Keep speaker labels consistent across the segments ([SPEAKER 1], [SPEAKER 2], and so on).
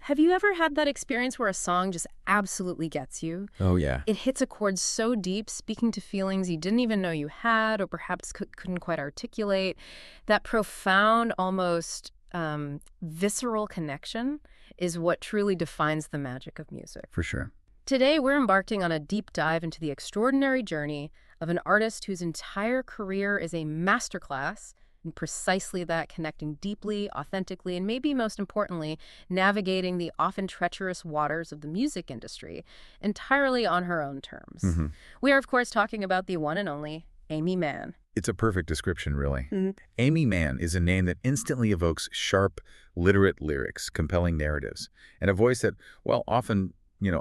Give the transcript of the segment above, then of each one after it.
[SPEAKER 1] Have you ever had that experience where a song just absolutely gets you?
[SPEAKER 2] Oh, yeah.
[SPEAKER 1] It hits a chord so deep, speaking to feelings you didn't even know you had or perhaps couldn't quite articulate. That profound, almost visceral connection is what truly defines the magic of music.
[SPEAKER 2] For sure.
[SPEAKER 1] Today, we're embarking on a deep dive into the extraordinary journey of an artist whose entire career is a masterclass in precisely that, connecting deeply, authentically, and maybe most importantly, navigating the often treacherous waters of the music industry entirely on her own terms.
[SPEAKER 2] Mm-hmm.
[SPEAKER 1] We are, of course, talking about the one and only Aimee Mann.
[SPEAKER 2] It's a perfect description, really.
[SPEAKER 1] Mm-hmm.
[SPEAKER 2] Aimee Mann is a name that instantly evokes sharp, literate lyrics, compelling narratives, and a voice that, well, often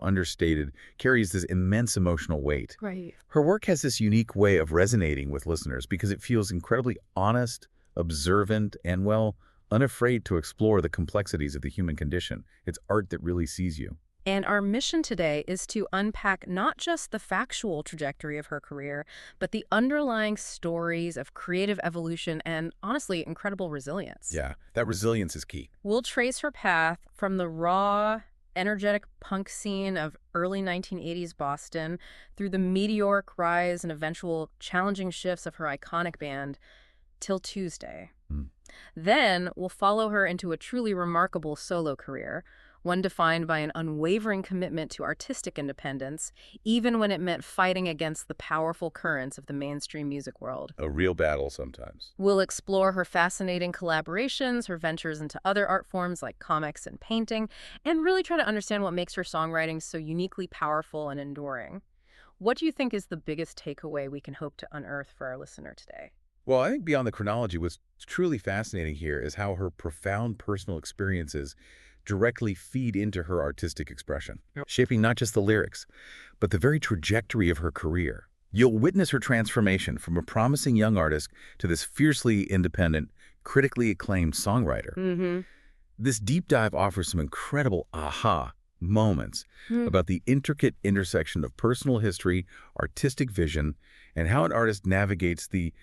[SPEAKER 2] understated, carries this immense emotional weight.
[SPEAKER 1] Right.
[SPEAKER 2] Her work has this unique way of resonating with listeners because it feels incredibly honest, observant, and, well, unafraid to explore the complexities of the human condition. It's art that really sees you.
[SPEAKER 1] And our mission today is to unpack not just the factual trajectory of her career, but the underlying stories of creative evolution and, honestly, incredible resilience.
[SPEAKER 2] Yeah, that resilience is key.
[SPEAKER 1] We'll trace her path from the raw, energetic punk scene of early 1980s Boston through the meteoric rise and eventual challenging shifts of her iconic band, Til Tuesday. Then we'll follow her into a truly remarkable solo career, one defined by an unwavering commitment to artistic independence, even when it meant fighting against the powerful currents of the mainstream music world.
[SPEAKER 2] A real battle sometimes.
[SPEAKER 1] We'll explore her fascinating collaborations, her ventures into other art forms like comics and painting, and really try to understand what makes her songwriting so uniquely powerful and enduring. What do you think is the biggest takeaway we can hope to unearth for our listener today?
[SPEAKER 2] Well, I think beyond the chronology, what's truly fascinating here is how her profound personal experiences directly feed into her artistic expression, shaping not just the lyrics, but the very trajectory of her career. You'll witness her transformation from a promising young artist to this fiercely independent, critically acclaimed songwriter.
[SPEAKER 1] Mm-hmm.
[SPEAKER 2] This deep dive offers some incredible aha moments about the intricate intersection of personal history, artistic vision, and how an artist navigates the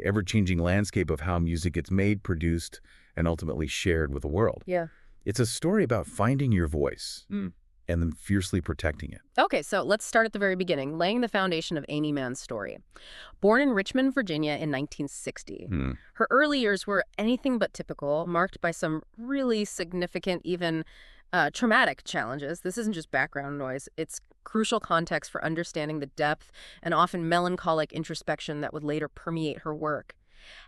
[SPEAKER 2] ever-changing landscape of how music gets made, produced, and ultimately shared with the world.
[SPEAKER 1] Yeah.
[SPEAKER 2] It's a story about finding your voice and then fiercely protecting it.
[SPEAKER 1] Okay, so let's start at the very beginning, laying the foundation of Aimee Mann's story. Born in Richmond, Virginia in 1960, her early years were anything but typical, marked by some really significant, even traumatic challenges. This isn't just background noise. It's crucial context for understanding the depth and often melancholic introspection that would later permeate her work.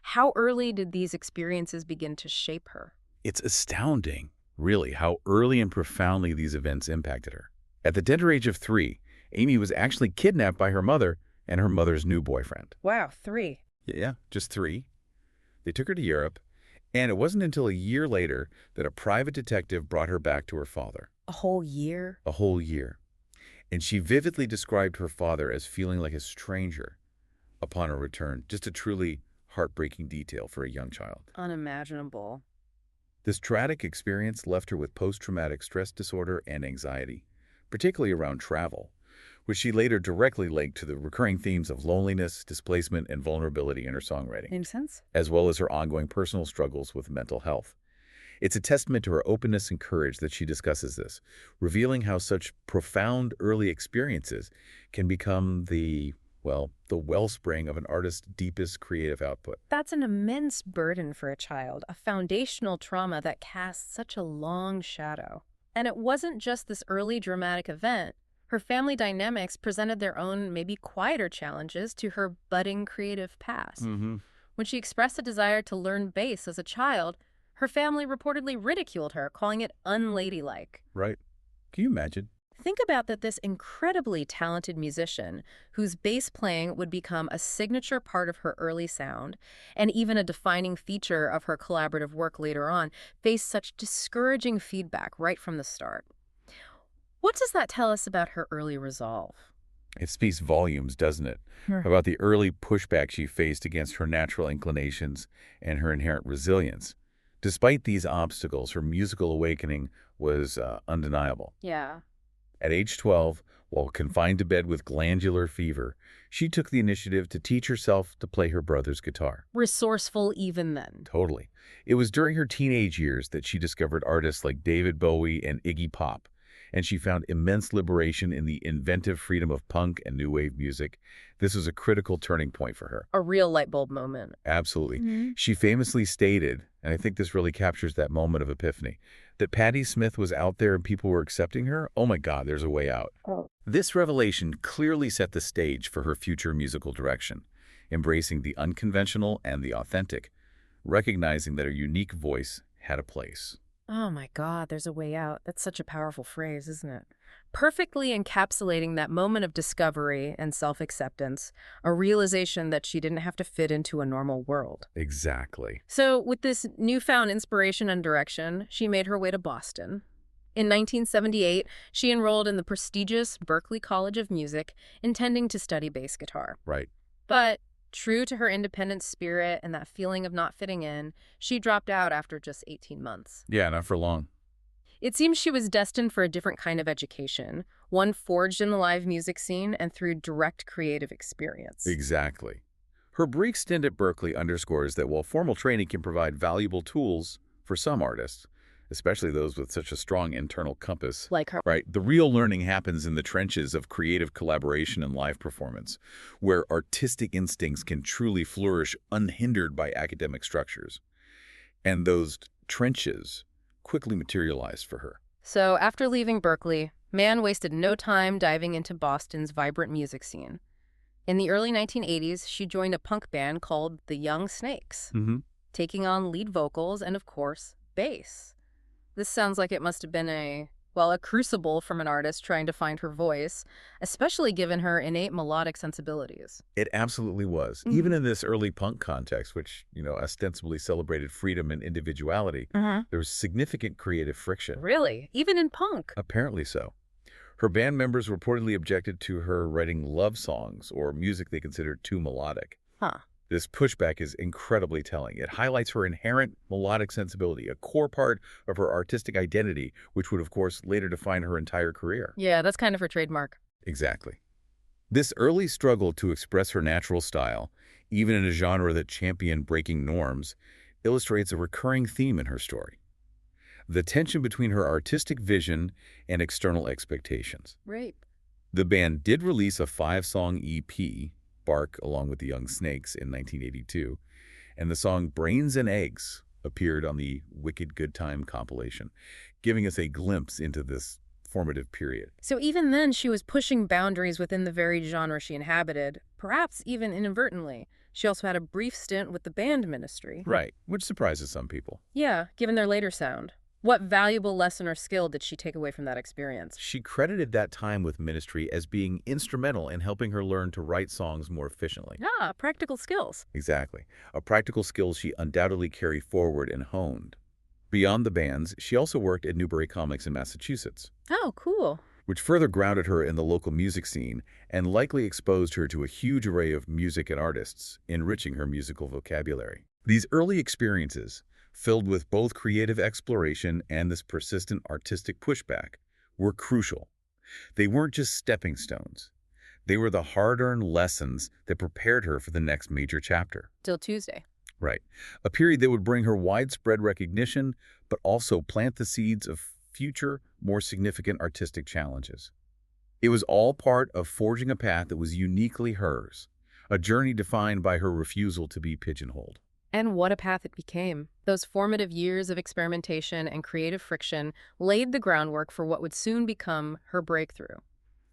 [SPEAKER 1] How early did these experiences begin to shape her?
[SPEAKER 2] It's astounding, really, how early and profoundly these events impacted her. At the tender age of 3, Aimee was actually kidnapped by her mother and her mother's new boyfriend.
[SPEAKER 1] Wow, 3.
[SPEAKER 2] Yeah, just 3. They took her to Europe, and it wasn't until a year later that a private detective brought her back to her father.
[SPEAKER 1] A whole year?
[SPEAKER 2] A whole year. And she vividly described her father as feeling like a stranger upon her return, just a truly heartbreaking detail for a young child.
[SPEAKER 1] Unimaginable.
[SPEAKER 2] This traumatic experience left her with post-traumatic stress disorder and anxiety, particularly around travel, which she later directly linked to the recurring themes of loneliness, displacement, and vulnerability in her songwriting,
[SPEAKER 1] Makes sense?
[SPEAKER 2] as well as her ongoing personal struggles with mental health. It's a testament to her openness and courage that she discusses this, revealing how such profound early experiences can become the wellspring of an artist's deepest creative output.
[SPEAKER 1] That's an immense burden for a child, a foundational trauma that casts such a long shadow. And it wasn't just this early dramatic event. Her family dynamics presented their own, maybe quieter challenges to her budding creative past. When she expressed a desire to learn bass as a child, her family reportedly ridiculed her, calling it unladylike.
[SPEAKER 2] Right. Can you imagine?
[SPEAKER 1] Think about that this incredibly talented musician, whose bass playing would become a signature part of her early sound, and even a defining feature of her collaborative work later on, faced such discouraging feedback right from the start. What does that tell us about her early resolve?
[SPEAKER 2] It speaks volumes, doesn't it? About the early pushback she faced against her natural inclinations and her inherent resilience. Despite these obstacles, her musical awakening was undeniable.
[SPEAKER 1] Yeah.
[SPEAKER 2] At age 12, while confined to bed with glandular fever, she took the initiative to teach herself to play her brother's guitar.
[SPEAKER 1] Resourceful even then.
[SPEAKER 2] Totally. It was during her teenage years that she discovered artists like David Bowie and Iggy Pop, and she found immense liberation in the inventive freedom of punk and new wave music. This was a critical turning point for her.
[SPEAKER 1] A real light bulb moment.
[SPEAKER 2] Absolutely. She famously stated, and I think this really captures that moment of epiphany, that Patti Smith was out there and people were accepting her. Oh my God, there's a way out. This revelation clearly set the stage for her future musical direction, embracing the unconventional and the authentic, recognizing that her unique voice had a place.
[SPEAKER 1] Oh my God, there's a way out. That's such a powerful phrase, isn't it? Perfectly encapsulating that moment of discovery and self-acceptance, a realization that she didn't have to fit into a normal world.
[SPEAKER 2] Exactly.
[SPEAKER 1] So with this newfound inspiration and direction, she made her way to Boston. In 1978, she enrolled in the prestigious Berklee College of Music, intending to study bass guitar.
[SPEAKER 2] Right.
[SPEAKER 1] But true to her independent spirit and that feeling of not fitting in, she dropped out after just 18 months.
[SPEAKER 2] Yeah, not for long.
[SPEAKER 1] It seems she was destined for a different kind of education, one forged in the live music scene and through direct creative experience.
[SPEAKER 2] Exactly. Her brief stint at Berklee underscores that while formal training can provide valuable tools for some artists, especially those with such a strong internal compass,
[SPEAKER 1] Like her.
[SPEAKER 2] right, the real learning happens in the trenches of creative collaboration and live performance, where artistic instincts can truly flourish unhindered by academic structures. And those trenches quickly materialized for her.
[SPEAKER 1] So after leaving Berklee, Mann wasted no time diving into Boston's vibrant music scene. In the early 1980s, she joined a punk band called the Young Snakes, taking on lead vocals and, of course, bass. This sounds like it must have been a crucible from an artist trying to find her voice, especially given her innate melodic sensibilities.
[SPEAKER 2] It absolutely was. Even in this early punk context, which, ostensibly celebrated freedom and individuality, there was significant creative friction.
[SPEAKER 1] Really? Even in punk?
[SPEAKER 2] Apparently so. Her band members reportedly objected to her writing love songs or music they considered too melodic. This pushback is incredibly telling. It highlights her inherent melodic sensibility, a core part of her artistic identity, which would, of course, later define her entire career.
[SPEAKER 1] Yeah, that's kind of her trademark.
[SPEAKER 2] Exactly. This early struggle to express her natural style, even in a genre that championed breaking norms, illustrates a recurring theme in her story: the tension between her artistic vision and external expectations.
[SPEAKER 1] Right.
[SPEAKER 2] The band did release a 5-song EP, Bark, along with the Young Snakes, in 1982, and the song Brains and Eggs appeared on the Wicked Good Time compilation, giving us a glimpse into this formative period.
[SPEAKER 1] So even then, she was pushing boundaries within the very genre she inhabited, perhaps even inadvertently. She also had a brief stint with the band Ministry.
[SPEAKER 2] Right, which surprises some people.
[SPEAKER 1] Yeah, given their later sound. What valuable lesson or skill did she take away from that experience?
[SPEAKER 2] She credited that time with Ministry as being instrumental in helping her learn to write songs more efficiently.
[SPEAKER 1] Ah, practical skills.
[SPEAKER 2] Exactly. A practical skill she undoubtedly carried forward and honed. Beyond the bands, she also worked at Newbury Comics in Massachusetts,
[SPEAKER 1] Oh, cool.
[SPEAKER 2] which further grounded her in the local music scene and likely exposed her to a huge array of music and artists, enriching her musical vocabulary. These early experiences, filled with both creative exploration and this persistent artistic pushback, were crucial. They weren't just stepping stones. They were the hard-earned lessons that prepared her for the next major chapter.
[SPEAKER 1] Til Tuesday.
[SPEAKER 2] Right. A period that would bring her widespread recognition, but also plant the seeds of future, more significant artistic challenges. It was all part of forging a path that was uniquely hers, a journey defined by her refusal to be pigeonholed.
[SPEAKER 1] And what a path it became. Those formative years of experimentation and creative friction laid the groundwork for what would soon become her breakthrough.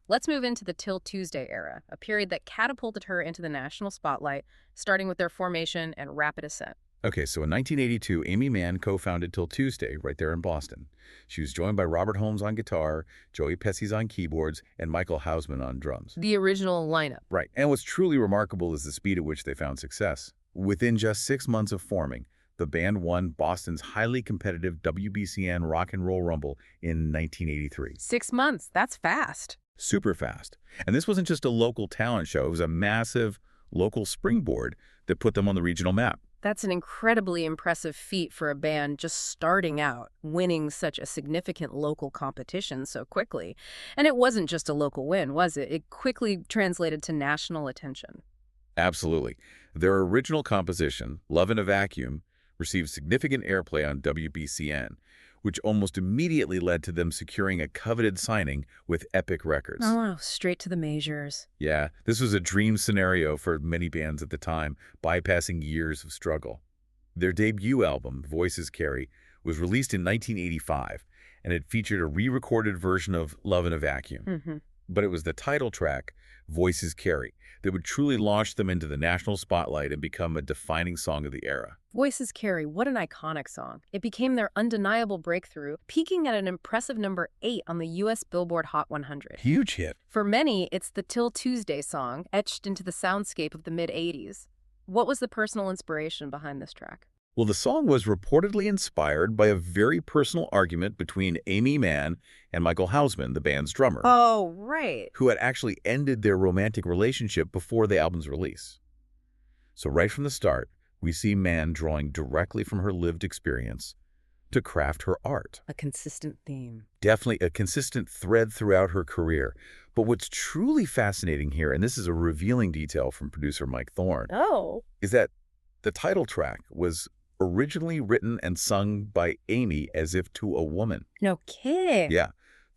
[SPEAKER 1] Let's move into the Til Tuesday era, a period that catapulted her into the national spotlight, starting with their formation and rapid ascent.
[SPEAKER 2] Okay, so in 1982, Aimee Mann co-founded Til Tuesday right there in Boston. She was joined by Robert Holmes on guitar, Joey Pesci's on keyboards, and Michael Hausman on drums.
[SPEAKER 1] The original lineup.
[SPEAKER 2] Right, and what's truly remarkable is the speed at which they found success. Within just 6 months of forming, the band won Boston's highly competitive WBCN Rock and Roll Rumble in 1983.
[SPEAKER 1] 6 months, that's fast.
[SPEAKER 2] Super fast. And this wasn't just a local talent show, it was a massive local springboard that put them on the regional map.
[SPEAKER 1] That's an incredibly impressive feat for a band just starting out, winning such a significant local competition so quickly. And it wasn't just a local win, was it? It quickly translated to national attention.
[SPEAKER 2] Absolutely. Their original composition, Love in a Vacuum, received significant airplay on WBCN, which almost immediately led to them securing a coveted signing with Epic Records.
[SPEAKER 1] Oh, wow, straight to the majors.
[SPEAKER 2] Yeah, this was a dream scenario for many bands at the time, bypassing years of struggle. Their debut album, Voices Carry, was released in 1985, and it featured a re-recorded version of Love in a Vacuum.
[SPEAKER 1] Mm-hmm.
[SPEAKER 2] But it was the title track, Voices Carry, that would truly launch them into the national spotlight and become a defining song of the era.
[SPEAKER 1] Voices Carry, what an iconic song. It became their undeniable breakthrough, peaking at an impressive number 8 on the U.S. Billboard Hot 100.
[SPEAKER 2] Huge hit.
[SPEAKER 1] For many, it's the Til Tuesday song, etched into the soundscape of the mid-'80s. What was the personal inspiration behind this track?
[SPEAKER 2] Well, the song was reportedly inspired by a very personal argument between Aimee Mann and Michael Hausman, the band's drummer,
[SPEAKER 1] Oh, right.
[SPEAKER 2] who had actually ended their romantic relationship before the album's release. So right from the start, we see Mann drawing directly from her lived experience to craft her art.
[SPEAKER 1] A consistent theme.
[SPEAKER 2] Definitely a consistent thread throughout her career. But what's truly fascinating here, and this is a revealing detail from producer Mike Thorne,
[SPEAKER 1] Oh.
[SPEAKER 2] is that the title track was originally written and sung by Aimee as if to a woman.
[SPEAKER 1] No kidding.
[SPEAKER 2] Yeah.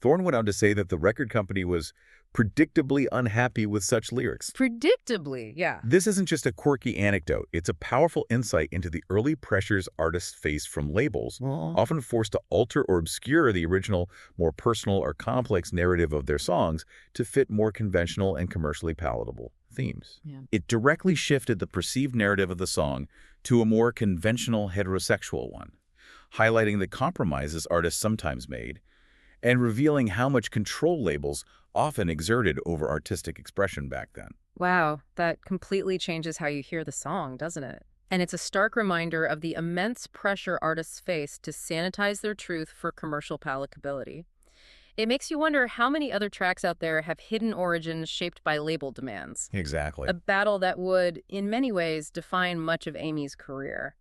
[SPEAKER 2] Thorne went on to say that the record company was predictably unhappy with such lyrics.
[SPEAKER 1] Predictably, yeah.
[SPEAKER 2] This isn't just a quirky anecdote. It's a powerful insight into the early pressures artists faced from labels, often forced to alter or obscure the original, more personal or complex narrative of their songs to fit more conventional and commercially palatable themes.
[SPEAKER 1] Yeah.
[SPEAKER 2] It directly shifted the perceived narrative of the song to a more conventional heterosexual one, highlighting the compromises artists sometimes made and revealing how much control labels often exerted over artistic expression back then.
[SPEAKER 1] Wow, that completely changes how you hear the song, doesn't it? And it's a stark reminder of the immense pressure artists face to sanitize their truth for commercial palatability. It makes you wonder how many other tracks out there have hidden origins shaped by label demands.
[SPEAKER 2] Exactly.
[SPEAKER 1] A battle that would, in many ways, define much of Aimee's career.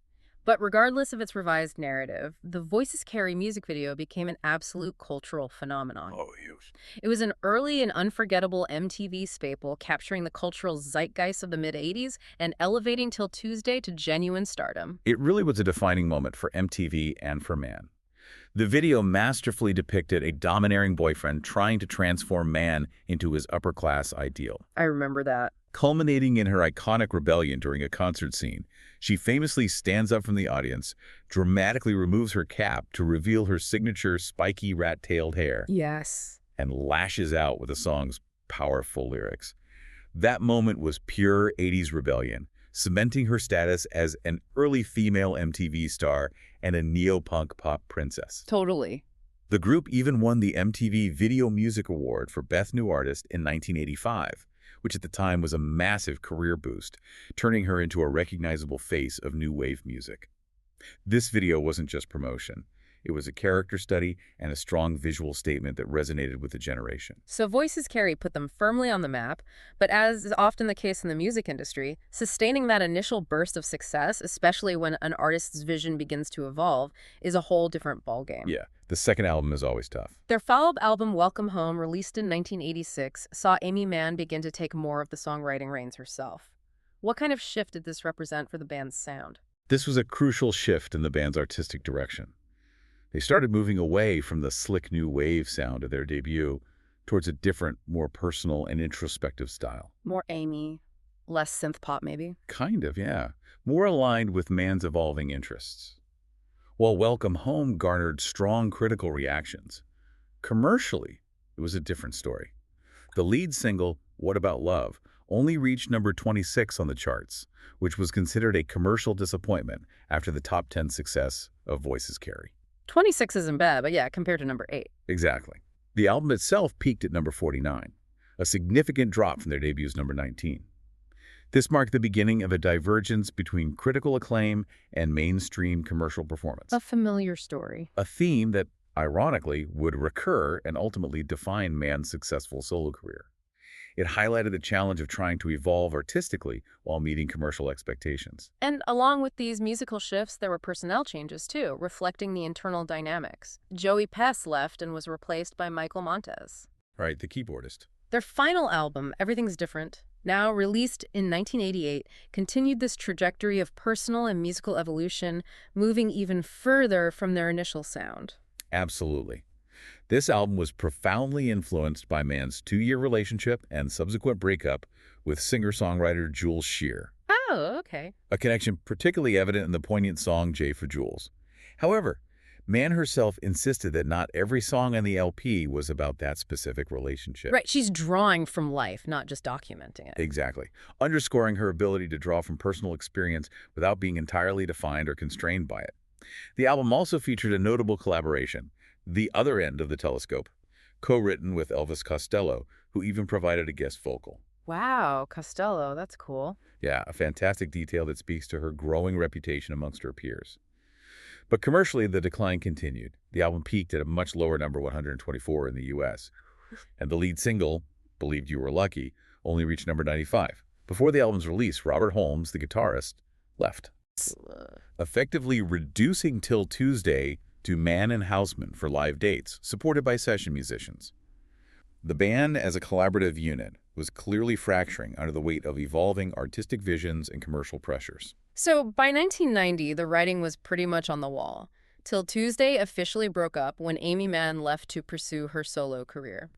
[SPEAKER 1] But regardless of its revised narrative, the Voices Carry music video became an absolute cultural phenomenon.
[SPEAKER 2] Oh, huge.
[SPEAKER 1] It was an early and unforgettable MTV staple, capturing the cultural zeitgeist of the mid-'80s and elevating Til Tuesday to genuine stardom.
[SPEAKER 2] It really was a defining moment for MTV and for Mann. The video masterfully depicted a domineering boyfriend trying to transform Mann into his upper-class ideal.
[SPEAKER 1] I remember that.
[SPEAKER 2] Culminating in her iconic rebellion during a concert scene, she famously stands up from the audience, dramatically removes her cap to reveal her signature spiky rat-tailed hair,
[SPEAKER 1] Yes.
[SPEAKER 2] and lashes out with the song's powerful lyrics. That moment was pure 80s rebellion, cementing her status as an early female MTV star and a neo-punk pop princess.
[SPEAKER 1] Totally.
[SPEAKER 2] The group even won the MTV Video Music Award for Best New Artist in 1985, which at the time was a massive career boost, turning her into a recognizable face of new wave music. This video wasn't just promotion. It was a character study and a strong visual statement that resonated with the generation.
[SPEAKER 1] So Voices Carry put them firmly on the map, but as is often the case in the music industry, sustaining that initial burst of success, especially when an artist's vision begins to evolve, is a whole different ballgame.
[SPEAKER 2] Yeah, the second album is always tough.
[SPEAKER 1] Their follow-up album, Welcome Home, released in 1986, saw Aimee Mann begin to take more of the songwriting reins herself. What kind of shift did this represent for the band's sound?
[SPEAKER 2] This was a crucial shift in the band's artistic direction. They started moving away from the slick new wave sound of their debut towards a different, more personal and introspective style.
[SPEAKER 1] More Aimee, less synth pop maybe?
[SPEAKER 2] Kind of, yeah. More aligned with Mann's evolving interests. While Welcome Home garnered strong critical reactions, commercially, it was a different story. The lead single, What About Love, only reached number 26 on the charts, which was considered a commercial disappointment after the top 10 success of Voices Carry.
[SPEAKER 1] 26 isn't bad, but yeah, compared to number 8.
[SPEAKER 2] Exactly. The album itself peaked at number 49, a significant drop from their debut's number 19. This marked the beginning of a divergence between critical acclaim and mainstream commercial performance.
[SPEAKER 1] A familiar story.
[SPEAKER 2] A theme that, ironically, would recur and ultimately define Mann's successful solo career. It highlighted the challenge of trying to evolve artistically while meeting commercial expectations.
[SPEAKER 1] And along with these musical shifts, there were personnel changes too, reflecting the internal dynamics. Joey Pess left and was replaced by Michael Montez.
[SPEAKER 2] Right, the keyboardist.
[SPEAKER 1] Their final album, Everything's Different, now released in 1988, continued this trajectory of personal and musical evolution, moving even further from their initial sound.
[SPEAKER 2] Absolutely. This album was profoundly influenced by Mann's 2-year relationship and subsequent breakup with singer-songwriter Jules Shear.
[SPEAKER 1] Oh, okay.
[SPEAKER 2] A connection particularly evident in the poignant song J for Jules. However, Mann herself insisted that not every song on the LP was about that specific relationship.
[SPEAKER 1] Right, she's drawing from life, not just documenting it.
[SPEAKER 2] Exactly. Underscoring her ability to draw from personal experience without being entirely defined or constrained by it. The album also featured a notable collaboration, The Other End of the Telescope, co-written with Elvis Costello, who even provided a guest vocal.
[SPEAKER 1] Wow, Costello, that's cool.
[SPEAKER 2] Yeah, a fantastic detail that speaks to her growing reputation amongst her peers. But commercially, the decline continued. The album peaked at a much lower number 124 in the U.S., and the lead single, Believed You Were Lucky, only reached number 95. Before the album's release, Robert Holmes, the guitarist, left, effectively reducing Til Tuesday to Mann and Houseman for live dates, supported by session musicians. The band, as a collaborative unit, was clearly fracturing under the weight of evolving artistic visions and commercial pressures.
[SPEAKER 1] So by 1990, the writing was pretty much on the wall. Til Tuesday officially broke up when Aimee Mann left to pursue her solo career.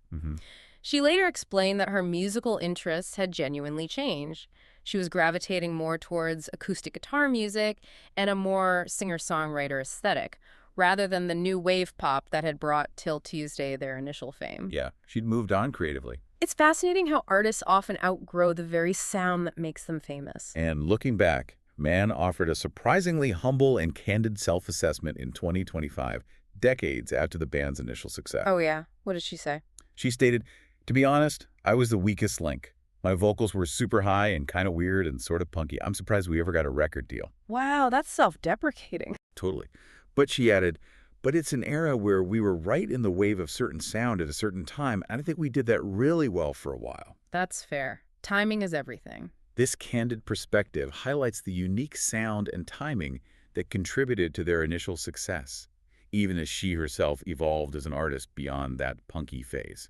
[SPEAKER 1] She later explained that her musical interests had genuinely changed. She was gravitating more towards acoustic guitar music and a more singer-songwriter aesthetic, rather than the new wave pop that had brought Til Tuesday their initial fame.
[SPEAKER 2] Yeah, she'd moved on creatively.
[SPEAKER 1] It's fascinating how artists often outgrow the very sound that makes them famous.
[SPEAKER 2] And looking back, Mann offered a surprisingly humble and candid self-assessment in 2025, decades after the band's initial success.
[SPEAKER 1] Oh yeah? What did she say?
[SPEAKER 2] She stated, "To be honest, I was the weakest link. My vocals were super high and kind of weird and sort of punky. I'm surprised we ever got a record deal."
[SPEAKER 1] Wow, that's self-deprecating.
[SPEAKER 2] Totally. But she added, "But it's an era where we were right in the wave of certain sound at a certain time, and I think we did that really well for a while."
[SPEAKER 1] That's fair. Timing is everything.
[SPEAKER 2] This candid perspective highlights the unique sound and timing that contributed to their initial success, even as she herself evolved as an artist beyond that punky phase.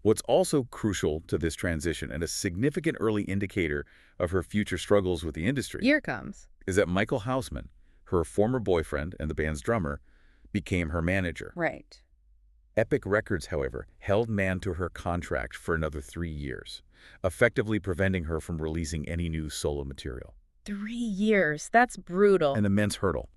[SPEAKER 2] What's also crucial to this transition, and a significant early indicator of her future struggles with the industry,
[SPEAKER 1] Here comes.
[SPEAKER 2] is that Michael Houseman, her former boyfriend and the band's drummer, became her manager.
[SPEAKER 1] Right.
[SPEAKER 2] Epic Records, however, held Mann to her contract for another 3 years, effectively preventing her from releasing any new solo material.
[SPEAKER 1] 3 years. That's brutal.
[SPEAKER 2] An immense hurdle.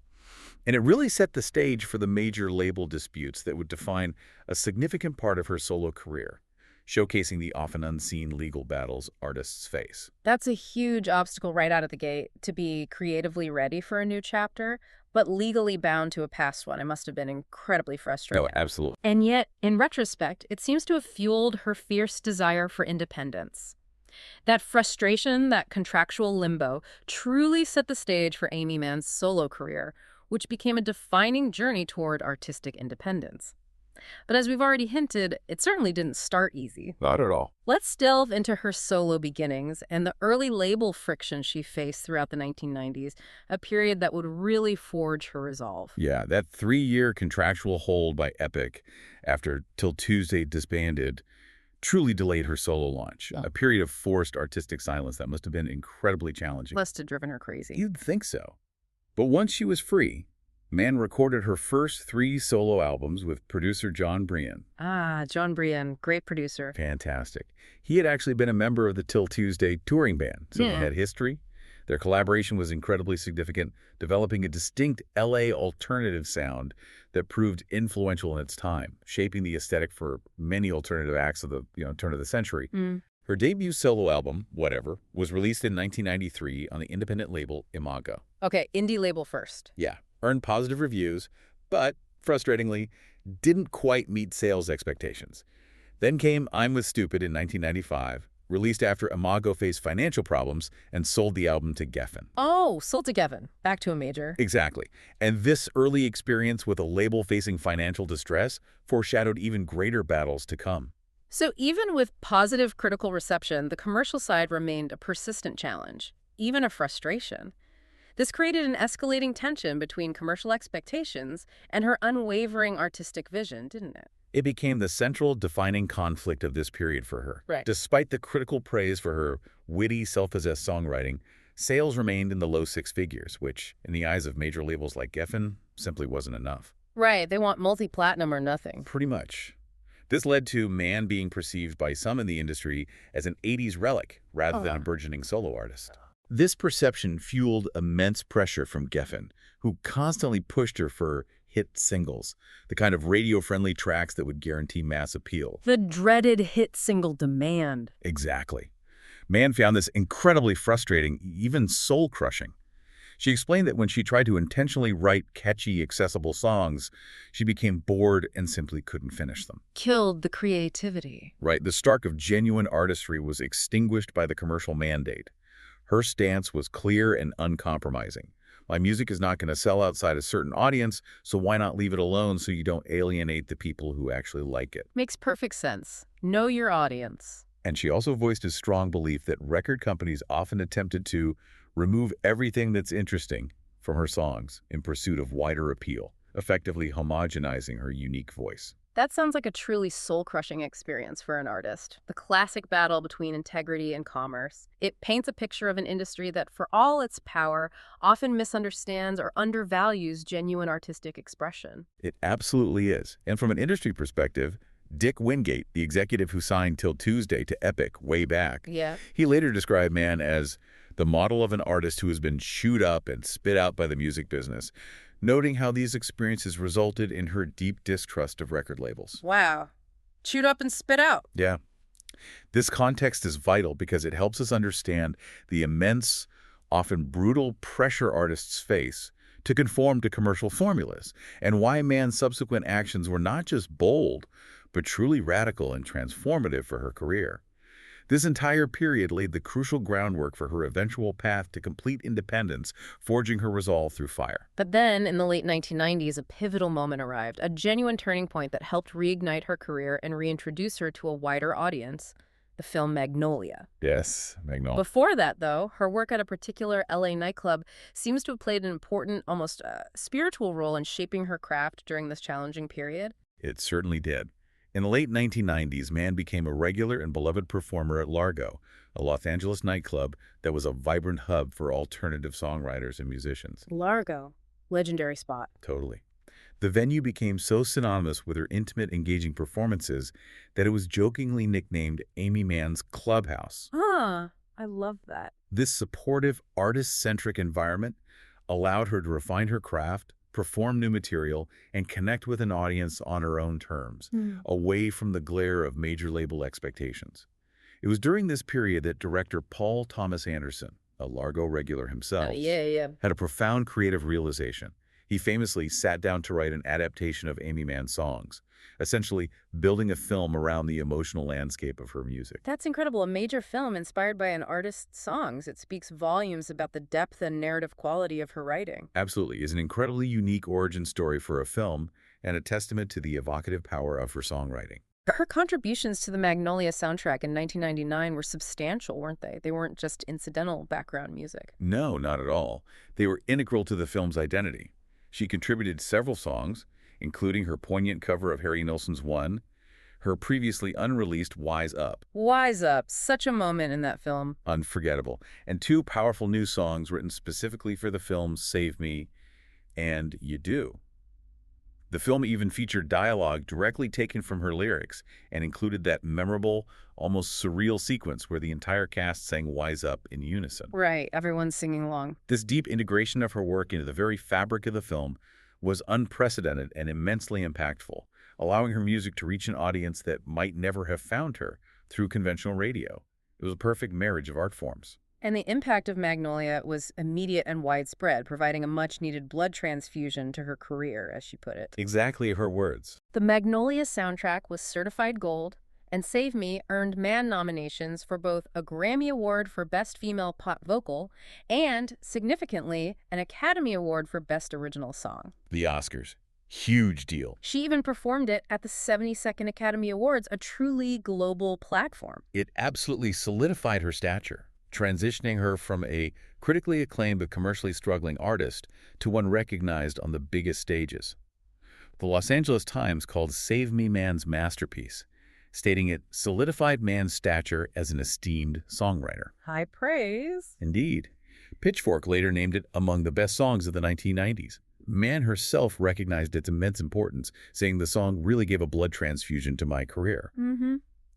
[SPEAKER 2] And it really set the stage for the major label disputes that would define a significant part of her solo career, showcasing the often unseen legal battles artists face.
[SPEAKER 1] That's a huge obstacle right out of the gate, to be creatively ready for a new chapter, but legally bound to a past one. It must have been incredibly frustrating.
[SPEAKER 2] Oh, absolutely.
[SPEAKER 1] And yet, in retrospect, it seems to have fueled her fierce desire for independence. That frustration, that contractual limbo, truly set the stage for Aimee Mann's solo career, which became a defining journey toward artistic independence. But as we've already hinted, it certainly didn't start easy.
[SPEAKER 2] Not at all.
[SPEAKER 1] Let's delve into her solo beginnings and the early label friction she faced throughout the 1990s, a period that would really forge her resolve.
[SPEAKER 2] Yeah, that 3-year contractual hold by Epic after Til Tuesday disbanded truly delayed her solo launch, a period of forced artistic silence that must have been incredibly challenging.
[SPEAKER 1] Must have driven her crazy.
[SPEAKER 2] You'd think so. But once she was free, Mann recorded her first 3 solo albums with producer Jon Brion.
[SPEAKER 1] Ah, Jon Brion, great producer.
[SPEAKER 2] Fantastic. He had actually been a member of the Til Tuesday touring band, so they had history. Their collaboration was incredibly significant, developing a distinct LA alternative sound that proved influential in its time, shaping the aesthetic for many alternative acts of the turn of the century. Her debut solo album, Whatever, was released in 1993 on the independent label Imago.
[SPEAKER 1] Okay, indie label first.
[SPEAKER 2] Yeah, earned positive reviews, but, frustratingly, didn't quite meet sales expectations. Then came I'm With Stupid in 1995, released after Imago faced financial problems and sold the album to Geffen.
[SPEAKER 1] Oh, sold to Geffen. Back to a major.
[SPEAKER 2] Exactly. And this early experience with a label facing financial distress foreshadowed even greater battles to come.
[SPEAKER 1] So even with positive critical reception, the commercial side remained a persistent challenge, even a frustration. This created an escalating tension between commercial expectations and her unwavering artistic vision, didn't it?
[SPEAKER 2] It became the central defining conflict of this period for her.
[SPEAKER 1] Right.
[SPEAKER 2] Despite the critical praise for her witty, self-possessed songwriting, sales remained in the low six figures, which, in the eyes of major labels like Geffen, simply wasn't enough.
[SPEAKER 1] Right, they want multi-platinum or nothing.
[SPEAKER 2] Pretty much. This led to Mann being perceived by some in the industry as an 80s relic rather than a burgeoning solo artist. This perception fueled immense pressure from Geffen, who constantly pushed her for hit singles, the kind of radio-friendly tracks that would guarantee mass appeal.
[SPEAKER 1] The dreaded hit single demand.
[SPEAKER 2] Exactly. Mann found this incredibly frustrating, even soul-crushing. She explained that when she tried to intentionally write catchy, accessible songs, she became bored and simply couldn't finish them.
[SPEAKER 1] Killed the creativity.
[SPEAKER 2] Right, the spark of genuine artistry was extinguished by the commercial mandate. Her stance was clear and uncompromising. My music is not going to sell outside a certain audience, so why not leave it alone so you don't alienate the people who actually like it?
[SPEAKER 1] Makes perfect sense. Know your audience.
[SPEAKER 2] And she also voiced a strong belief that record companies often attempted to remove everything that's interesting from her songs in pursuit of wider appeal, effectively homogenizing her unique voice.
[SPEAKER 1] That sounds like a truly soul-crushing experience for an artist. The classic battle between integrity and commerce. It paints a picture of an industry that, for all its power, often misunderstands or undervalues genuine artistic expression.
[SPEAKER 2] It absolutely is. And from an industry perspective, Dick Wingate, the executive who signed Til Tuesday to Epic way back, he later described Mann as the model of an artist who has been chewed up and spit out by the music business, noting how these experiences resulted in her deep distrust of record labels.
[SPEAKER 1] Wow. Chewed up and spit out.
[SPEAKER 2] Yeah. This context is vital because it helps us understand the immense, often brutal pressure artists face to conform to commercial formulas, and why Mann's subsequent actions were not just bold, but truly radical and transformative for her career. This entire period laid the crucial groundwork for her eventual path to complete independence, forging her resolve through fire.
[SPEAKER 1] But then, in the late 1990s, a pivotal moment arrived, a genuine turning point that helped reignite her career and reintroduce her to a wider audience, the film Magnolia.
[SPEAKER 2] Yes, Magnolia.
[SPEAKER 1] Before that, though, her work at a particular LA nightclub seems to have played an important, almost spiritual role in shaping her craft during this challenging period.
[SPEAKER 2] It certainly did. In the late 1990s, Mann became a regular and beloved performer at Largo, a Los Angeles nightclub that was a vibrant hub for alternative songwriters and musicians.
[SPEAKER 1] Largo. Legendary spot.
[SPEAKER 2] Totally. The venue became so synonymous with her intimate, engaging performances that it was jokingly nicknamed Aimee Mann's Clubhouse.
[SPEAKER 1] Ah, I love that.
[SPEAKER 2] This supportive, artist-centric environment allowed her to refine her craft, perform new material, and connect with an audience on her own terms, away from the glare of major label expectations. It was during this period that director Paul Thomas Anderson, a Largo regular himself, had a profound creative realization. He famously sat down to write an adaptation of Aimee Mann's songs, essentially building a film around the emotional landscape of her music.
[SPEAKER 1] That's incredible. A major film inspired by an artist's songs. It speaks volumes about the depth and narrative quality of her writing.
[SPEAKER 2] Absolutely. It's an incredibly unique origin story for a film and a testament to the evocative power of her songwriting.
[SPEAKER 1] Her contributions to the Magnolia soundtrack in 1999 were substantial, weren't they? They weren't just incidental background music.
[SPEAKER 2] No, not at all. They were integral to the film's identity. She contributed several songs, including her poignant cover of Harry Nilsson's One, her previously unreleased Wise Up.
[SPEAKER 1] Wise Up, such a moment in that film.
[SPEAKER 2] Unforgettable. And two powerful new songs written specifically for the films Save Me and You Do. The film even featured dialogue directly taken from her lyrics and included that memorable, almost surreal sequence where the entire cast sang Wise Up in unison.
[SPEAKER 1] Right, everyone's singing along.
[SPEAKER 2] This deep integration of her work into the very fabric of the film was unprecedented and immensely impactful, allowing her music to reach an audience that might never have found her through conventional radio. It was a perfect marriage of art forms.
[SPEAKER 1] And the impact of Magnolia was immediate and widespread, providing a much-needed blood transfusion to her career, as she put it.
[SPEAKER 2] Exactly her words.
[SPEAKER 1] The Magnolia soundtrack was certified gold, and Save Me earned Mann nominations for both a Grammy Award for Best Female Pop Vocal and, significantly, an Academy Award for Best Original Song.
[SPEAKER 2] The Oscars. Huge deal.
[SPEAKER 1] She even performed it at the 72nd Academy Awards, a truly global platform.
[SPEAKER 2] It absolutely solidified her stature, transitioning her from a critically acclaimed but commercially struggling artist to one recognized on the biggest stages. The Los Angeles Times called Aimee Mann's masterpiece, stating it solidified Mann's stature as an esteemed songwriter.
[SPEAKER 1] High praise.
[SPEAKER 2] Indeed. Pitchfork later named it among the best songs of the 1990s. Mann herself recognized its immense importance, saying the song really gave a blood transfusion to my career.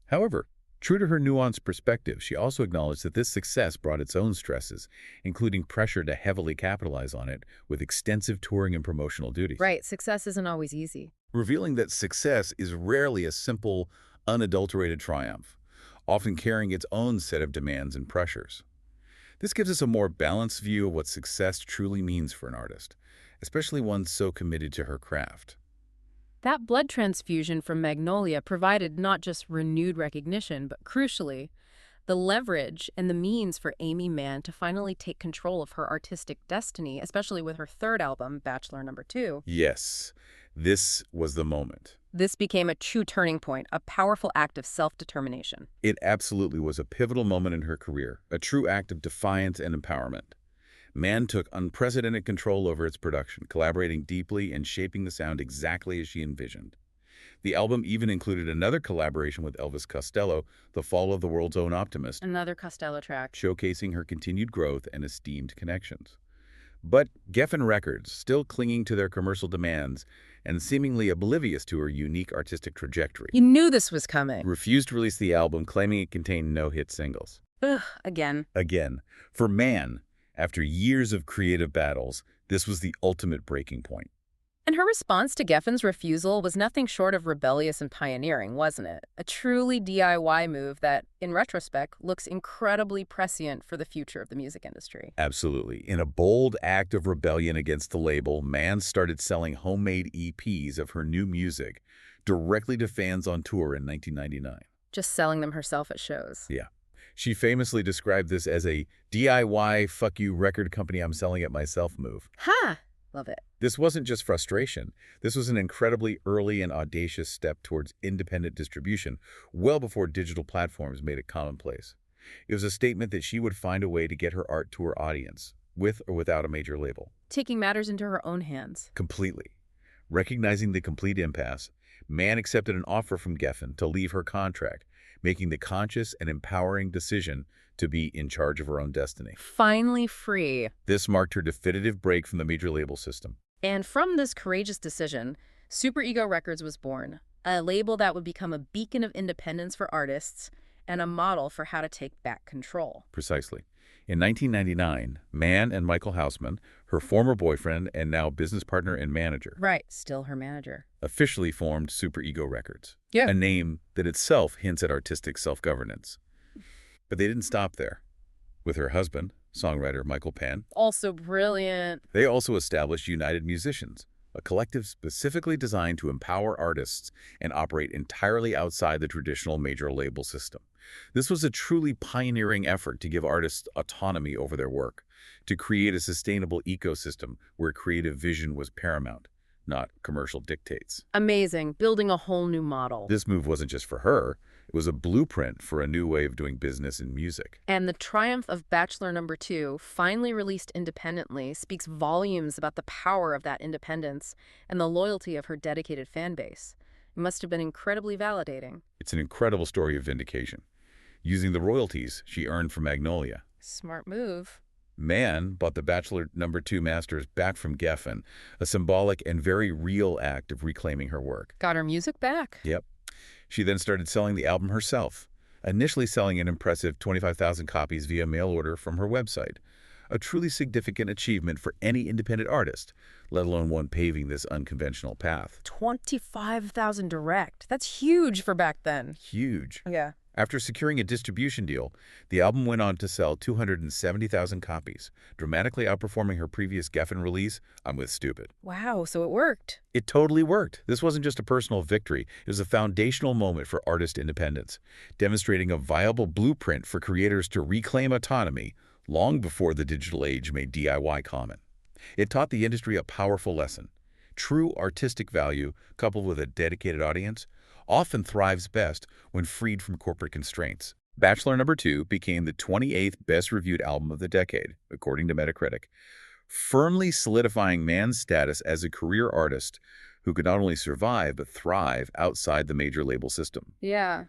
[SPEAKER 2] However, true to her nuanced perspective, she also acknowledged that this success brought its own stresses, including pressure to heavily capitalize on it with extensive touring and promotional duties.
[SPEAKER 1] Right, success isn't always easy.
[SPEAKER 2] Revealing that success is rarely a simple, unadulterated triumph, often carrying its own set of demands and pressures. This gives us a more balanced view of what success truly means for an artist, especially one so committed to her craft.
[SPEAKER 1] That blood transfusion from Magnolia provided not just renewed recognition, but crucially, the leverage and the means for Aimee Mann to finally take control of her artistic destiny, especially with her third album, Bachelor No. 2.
[SPEAKER 2] Yes, this was the moment.
[SPEAKER 1] This became a true turning point, a powerful act of self-determination.
[SPEAKER 2] It absolutely was a pivotal moment in her career, a true act of defiance and empowerment. Mann took unprecedented control over its production, collaborating deeply and shaping the sound exactly as she envisioned. The album even included another collaboration with Elvis Costello, The Fall of the World's Own Optimist,
[SPEAKER 1] Another Costello track.
[SPEAKER 2] showcasing her continued growth and esteemed connections. But Geffen Records, still clinging to their commercial demands and seemingly oblivious to her unique artistic trajectory,
[SPEAKER 1] You knew this was coming.
[SPEAKER 2] refused to release the album, claiming it contained no hit singles.
[SPEAKER 1] Ugh, again.
[SPEAKER 2] Again, for Mann, after years of creative battles, this was the ultimate breaking point.
[SPEAKER 1] And her response to Geffen's refusal was nothing short of rebellious and pioneering, wasn't it? A truly DIY move that, in retrospect, looks incredibly prescient for the future of the music industry.
[SPEAKER 2] Absolutely. In a bold act of rebellion against the label, Mann started selling homemade EPs of her new music directly to fans on tour in 1999.
[SPEAKER 1] Just selling them herself at shows.
[SPEAKER 2] Yeah. She famously described this as a DIY fuck you record company I'm selling it myself move.
[SPEAKER 1] Ha! Love it.
[SPEAKER 2] This wasn't just frustration. This was an incredibly early and audacious step towards independent distribution, well before digital platforms made it commonplace. It was a statement that she would find a way to get her art to her audience, with or without a major label.
[SPEAKER 1] Taking matters into her own hands.
[SPEAKER 2] Completely. Recognizing the complete impasse, Mann accepted an offer from Geffen to leave her contract, making the conscious and empowering decision to be in charge of her own destiny.
[SPEAKER 1] Finally free.
[SPEAKER 2] This marked her definitive break from the major label system.
[SPEAKER 1] And from this courageous decision, Super Ego Records was born, a label that would become a beacon of independence for artists and a model for how to take back control.
[SPEAKER 2] Precisely. In 1999, Mann and Michael Hausman, her former boyfriend and now business partner and manager,
[SPEAKER 1] Right, still her manager.
[SPEAKER 2] officially formed Super Ego Records,
[SPEAKER 1] Yeah.
[SPEAKER 2] a name that itself hints at artistic self-governance. But they didn't stop there. With her husband, songwriter Michael Penn,
[SPEAKER 1] Also brilliant.
[SPEAKER 2] they also established United Musicians, a collective specifically designed to empower artists and operate entirely outside the traditional major label system. This was a truly pioneering effort to give artists autonomy over their work, to create a sustainable ecosystem where creative vision was paramount, not commercial dictates.
[SPEAKER 1] Amazing. Building a whole new model.
[SPEAKER 2] This move wasn't just for her. It was a blueprint for a new way of doing business in music.
[SPEAKER 1] And the triumph of Bachelor No. 2, finally released independently, speaks volumes about the power of that independence and the loyalty of her dedicated fan base. It must have been incredibly validating.
[SPEAKER 2] It's an incredible story of vindication. Using the royalties she earned from Magnolia,
[SPEAKER 1] Smart move.
[SPEAKER 2] Mann bought the Bachelor No. 2 masters back from Geffen, a symbolic and very real act of reclaiming her work.
[SPEAKER 1] Got her music back.
[SPEAKER 2] Yep. She then started selling the album herself, initially selling an impressive 25,000 copies via mail order from her website, a truly significant achievement for any independent artist, let alone one paving this unconventional path.
[SPEAKER 1] 25,000 direct. That's huge for back then.
[SPEAKER 2] Huge.
[SPEAKER 1] Yeah.
[SPEAKER 2] After securing a distribution deal, the album went on to sell 270,000 copies, dramatically outperforming her previous Geffen release, I'm With Stupid.
[SPEAKER 1] Wow, so it worked.
[SPEAKER 2] It totally worked. This wasn't just a personal victory. It was a foundational moment for artist independence, demonstrating a viable blueprint for creators to reclaim autonomy long before the digital age made DIY common. It taught the industry a powerful lesson. True artistic value, coupled with a dedicated audience, often thrives best when freed from corporate constraints. Bachelor No. 2 became the 28th best-reviewed album of the decade, according to Metacritic, firmly solidifying Mann's status as a career artist who could not only survive but thrive outside the major label system.
[SPEAKER 1] Yeah.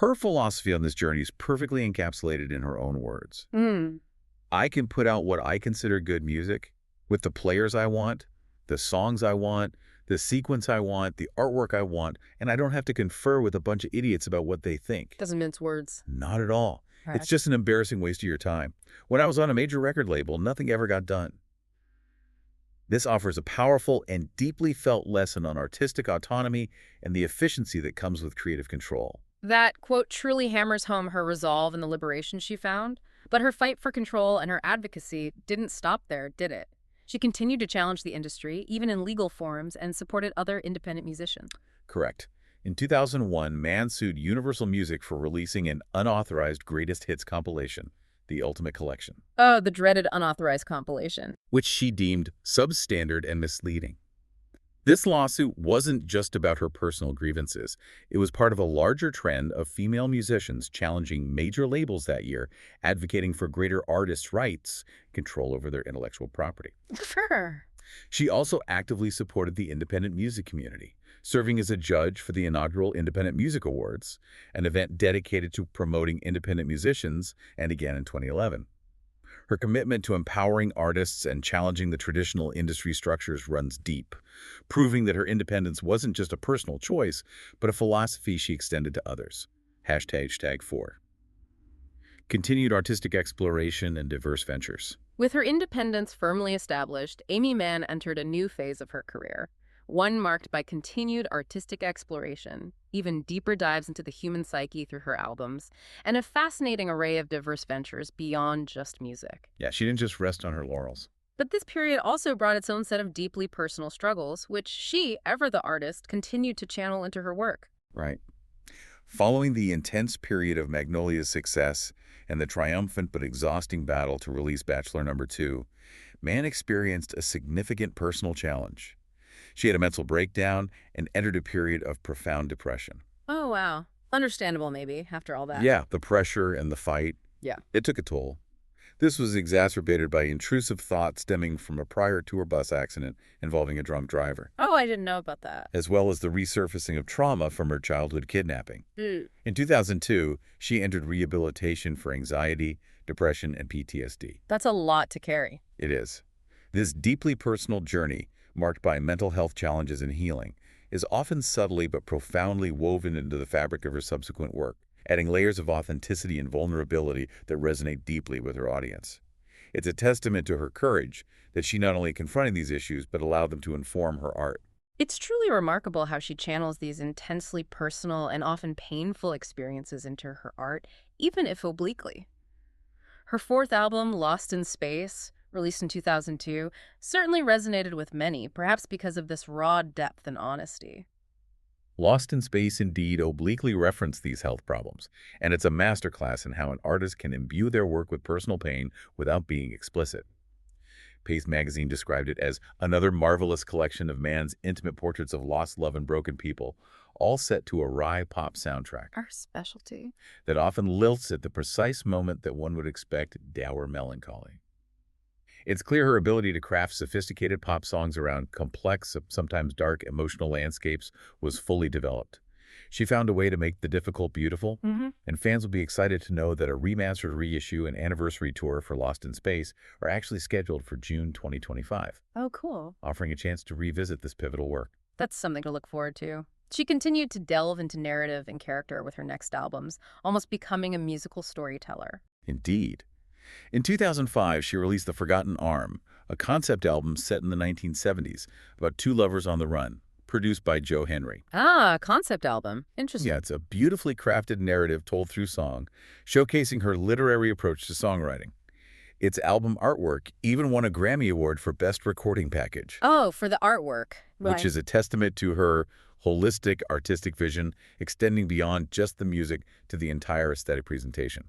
[SPEAKER 2] Her philosophy on this journey is perfectly encapsulated in her own words.
[SPEAKER 1] Mm.
[SPEAKER 2] I can put out what I consider good music with the players I want, the songs I want, the sequence I want, the artwork I want, and I don't have to confer with a bunch of idiots about what they think.
[SPEAKER 1] Doesn't mince words.
[SPEAKER 2] Not at all.
[SPEAKER 1] Right.
[SPEAKER 2] It's just an embarrassing waste of your time. When I was on a major record label, nothing ever got done. This offers a powerful and deeply felt lesson on artistic autonomy and the efficiency that comes with creative control.
[SPEAKER 1] That quote truly hammers home her resolve and the liberation she found. But her fight for control and her advocacy didn't stop there, did it? She continued to challenge the industry, even in legal forums, and supported other independent musicians.
[SPEAKER 2] Correct. In 2001, Mann sued Universal Music for releasing an unauthorized greatest hits compilation, The Ultimate Collection,
[SPEAKER 1] Oh, the dreaded unauthorized compilation.
[SPEAKER 2] which she deemed substandard and misleading. This lawsuit wasn't just about her personal grievances. It was part of a larger trend of female musicians challenging major labels that year, advocating for greater artists' rights, control over their intellectual property.
[SPEAKER 1] Sure.
[SPEAKER 2] She also actively supported the independent music community, serving as a judge for the inaugural Independent Music Awards, an event dedicated to promoting independent musicians, and again in 2011. Her commitment to empowering artists and challenging the traditional industry structures runs deep, proving that her independence wasn't just a personal choice, but a philosophy she extended to others. #4. Continued artistic exploration and diverse ventures.
[SPEAKER 1] With her independence firmly established, Aimee Mann entered a new phase of her career, one marked by continued artistic exploration, even deeper dives into the human psyche through her albums, and a fascinating array of diverse ventures beyond just music.
[SPEAKER 2] Yeah, she didn't just rest on her laurels.
[SPEAKER 1] But this period also brought its own set of deeply personal struggles, which she, ever the artist, continued to channel into her work.
[SPEAKER 2] Right. Following the intense period of Magnolia's success and the triumphant but exhausting battle to release Bachelor No. 2, Mann experienced a significant personal challenge. She had a mental breakdown and entered a period of profound depression.
[SPEAKER 1] Oh, wow. Understandable, maybe, after all that.
[SPEAKER 2] Yeah, the pressure and the fight.
[SPEAKER 1] Yeah.
[SPEAKER 2] It took a toll. This was exacerbated by intrusive thoughts stemming from a prior tour bus accident involving a drunk driver,
[SPEAKER 1] Oh, I didn't know about that.
[SPEAKER 2] as well as the resurfacing of trauma from her childhood kidnapping.
[SPEAKER 1] Mm.
[SPEAKER 2] In 2002, she entered rehabilitation for anxiety, depression, and PTSD.
[SPEAKER 1] That's a lot to carry.
[SPEAKER 2] It is. This deeply personal journey, marked by mental health challenges and healing, is often subtly but profoundly woven into the fabric of her subsequent work, adding layers of authenticity and vulnerability that resonate deeply with her audience. It's a testament to her courage that she not only confronted these issues but allowed them to inform her art.
[SPEAKER 1] It's truly remarkable how she channels these intensely personal and often painful experiences into her art, even if obliquely. Her fourth album, Lost in Space, released in 2002, certainly resonated with many, perhaps because of this raw depth and honesty.
[SPEAKER 2] Lost in Space indeed obliquely referenced these health problems, and it's a masterclass in how an artist can imbue their work with personal pain without being explicit. Paste magazine described it as another marvelous collection of Mann's intimate portraits of lost love and broken people, all set to a wry pop soundtrack
[SPEAKER 1] Our specialty.
[SPEAKER 2] that often lilts at the precise moment that one would expect dour melancholy. It's clear her ability to craft sophisticated pop songs around complex, sometimes dark, emotional landscapes was fully developed. She found a way to make the difficult beautiful, and fans will be excited to know that a remastered reissue and anniversary tour for Lost in Space are actually scheduled for June 2025,
[SPEAKER 1] Oh, cool.
[SPEAKER 2] offering a chance to revisit this pivotal work.
[SPEAKER 1] That's something to look forward to. She continued to delve into narrative and character with her next albums, almost becoming a musical storyteller.
[SPEAKER 2] Indeed. In 2005, she released The Forgotten Arm, a concept album set in the 1970s about two lovers on the run, produced by Joe Henry.
[SPEAKER 1] Ah, concept album. Interesting.
[SPEAKER 2] Yeah, it's a beautifully crafted narrative told through song, showcasing her literary approach to songwriting. Its album artwork even won a Grammy Award for Best Recording Package,
[SPEAKER 1] Oh, for the artwork.
[SPEAKER 2] which is a testament to her holistic artistic vision, extending beyond just the music to the entire aesthetic presentation.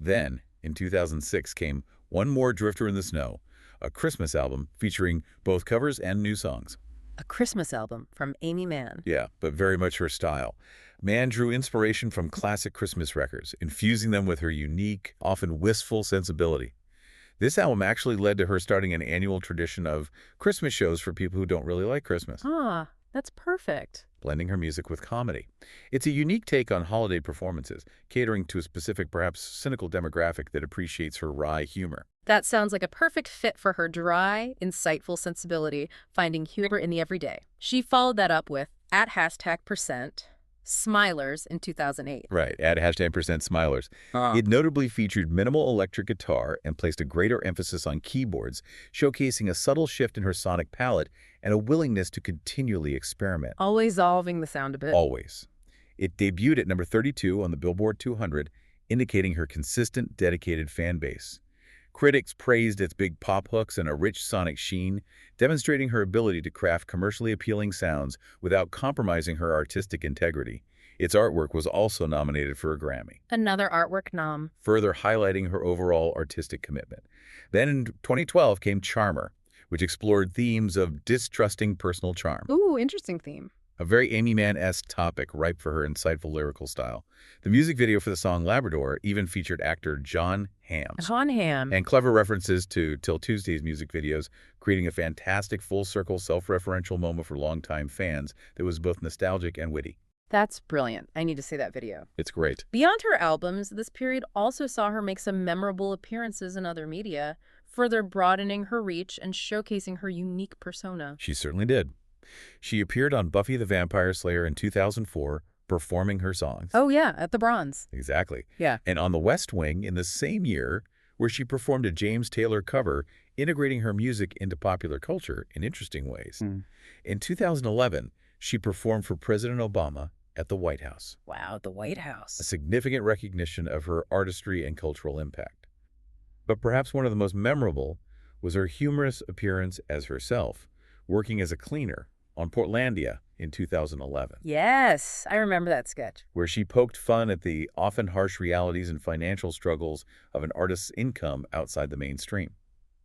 [SPEAKER 2] Then, in 2006, came One More Drifter in the Snow, a Christmas album featuring both covers and new songs.
[SPEAKER 1] A Christmas album from Aimee Mann.
[SPEAKER 2] Yeah, but very much her style. Mann drew inspiration from classic Christmas records, infusing them with her unique, often wistful sensibility. This album actually led to her starting an annual tradition of Christmas shows for people who don't really like Christmas,
[SPEAKER 1] Ah, that's perfect.
[SPEAKER 2] blending her music with comedy. It's a unique take on holiday performances, catering to a specific, perhaps cynical demographic that appreciates her wry humor.
[SPEAKER 1] That sounds like a perfect fit for her dry, insightful sensibility, finding humor in the everyday. She followed that up with @% Smilers in 2008.
[SPEAKER 2] Right, add #%Smilers. It notably featured minimal electric guitar and placed a greater emphasis on keyboards, showcasing a subtle shift in her sonic palette and a willingness to continually experiment.
[SPEAKER 1] Always evolving the sound a bit.
[SPEAKER 2] Always. It debuted at number 32 on the Billboard 200, indicating her consistent, dedicated fan base. Critics praised its big pop hooks and a rich sonic sheen, demonstrating her ability to craft commercially appealing sounds without compromising her artistic integrity. Its artwork was also nominated for a Grammy,
[SPEAKER 1] Another artwork nom.
[SPEAKER 2] further highlighting her overall artistic commitment. Then in 2012 came Charmer, which explored themes of distrusting personal charm.
[SPEAKER 1] Ooh, interesting theme.
[SPEAKER 2] A very Aimee Mann-esque topic ripe for her insightful lyrical style. The music video for the song Labrador even featured actor Jon
[SPEAKER 1] Ham.
[SPEAKER 2] and clever references to Til Tuesday's music videos, creating a fantastic full-circle self-referential moment for longtime fans that was both nostalgic and witty.
[SPEAKER 1] That's brilliant. I need to see that video.
[SPEAKER 2] It's great.
[SPEAKER 1] Beyond her albums, this period also saw her make some memorable appearances in other media, further broadening her reach and showcasing her unique persona.
[SPEAKER 2] She certainly did. She appeared on Buffy the Vampire Slayer in 2004, performing her songs.
[SPEAKER 1] Oh yeah, at the Bronze.
[SPEAKER 2] Exactly.
[SPEAKER 1] Yeah.
[SPEAKER 2] And on The West Wing in the same year, where she performed a James Taylor cover, integrating her music into popular culture in interesting ways. In 2011, she performed for President Obama at the White House,
[SPEAKER 1] Wow, the White
[SPEAKER 2] a
[SPEAKER 1] House.
[SPEAKER 2] significant recognition of her artistry and cultural impact. But perhaps one of the most memorable was her humorous appearance as herself, working as a cleaner on Portlandia in 2011,
[SPEAKER 1] Yes, I remember that sketch.
[SPEAKER 2] where she poked fun at the often harsh realities and financial struggles of an artist's income outside the mainstream.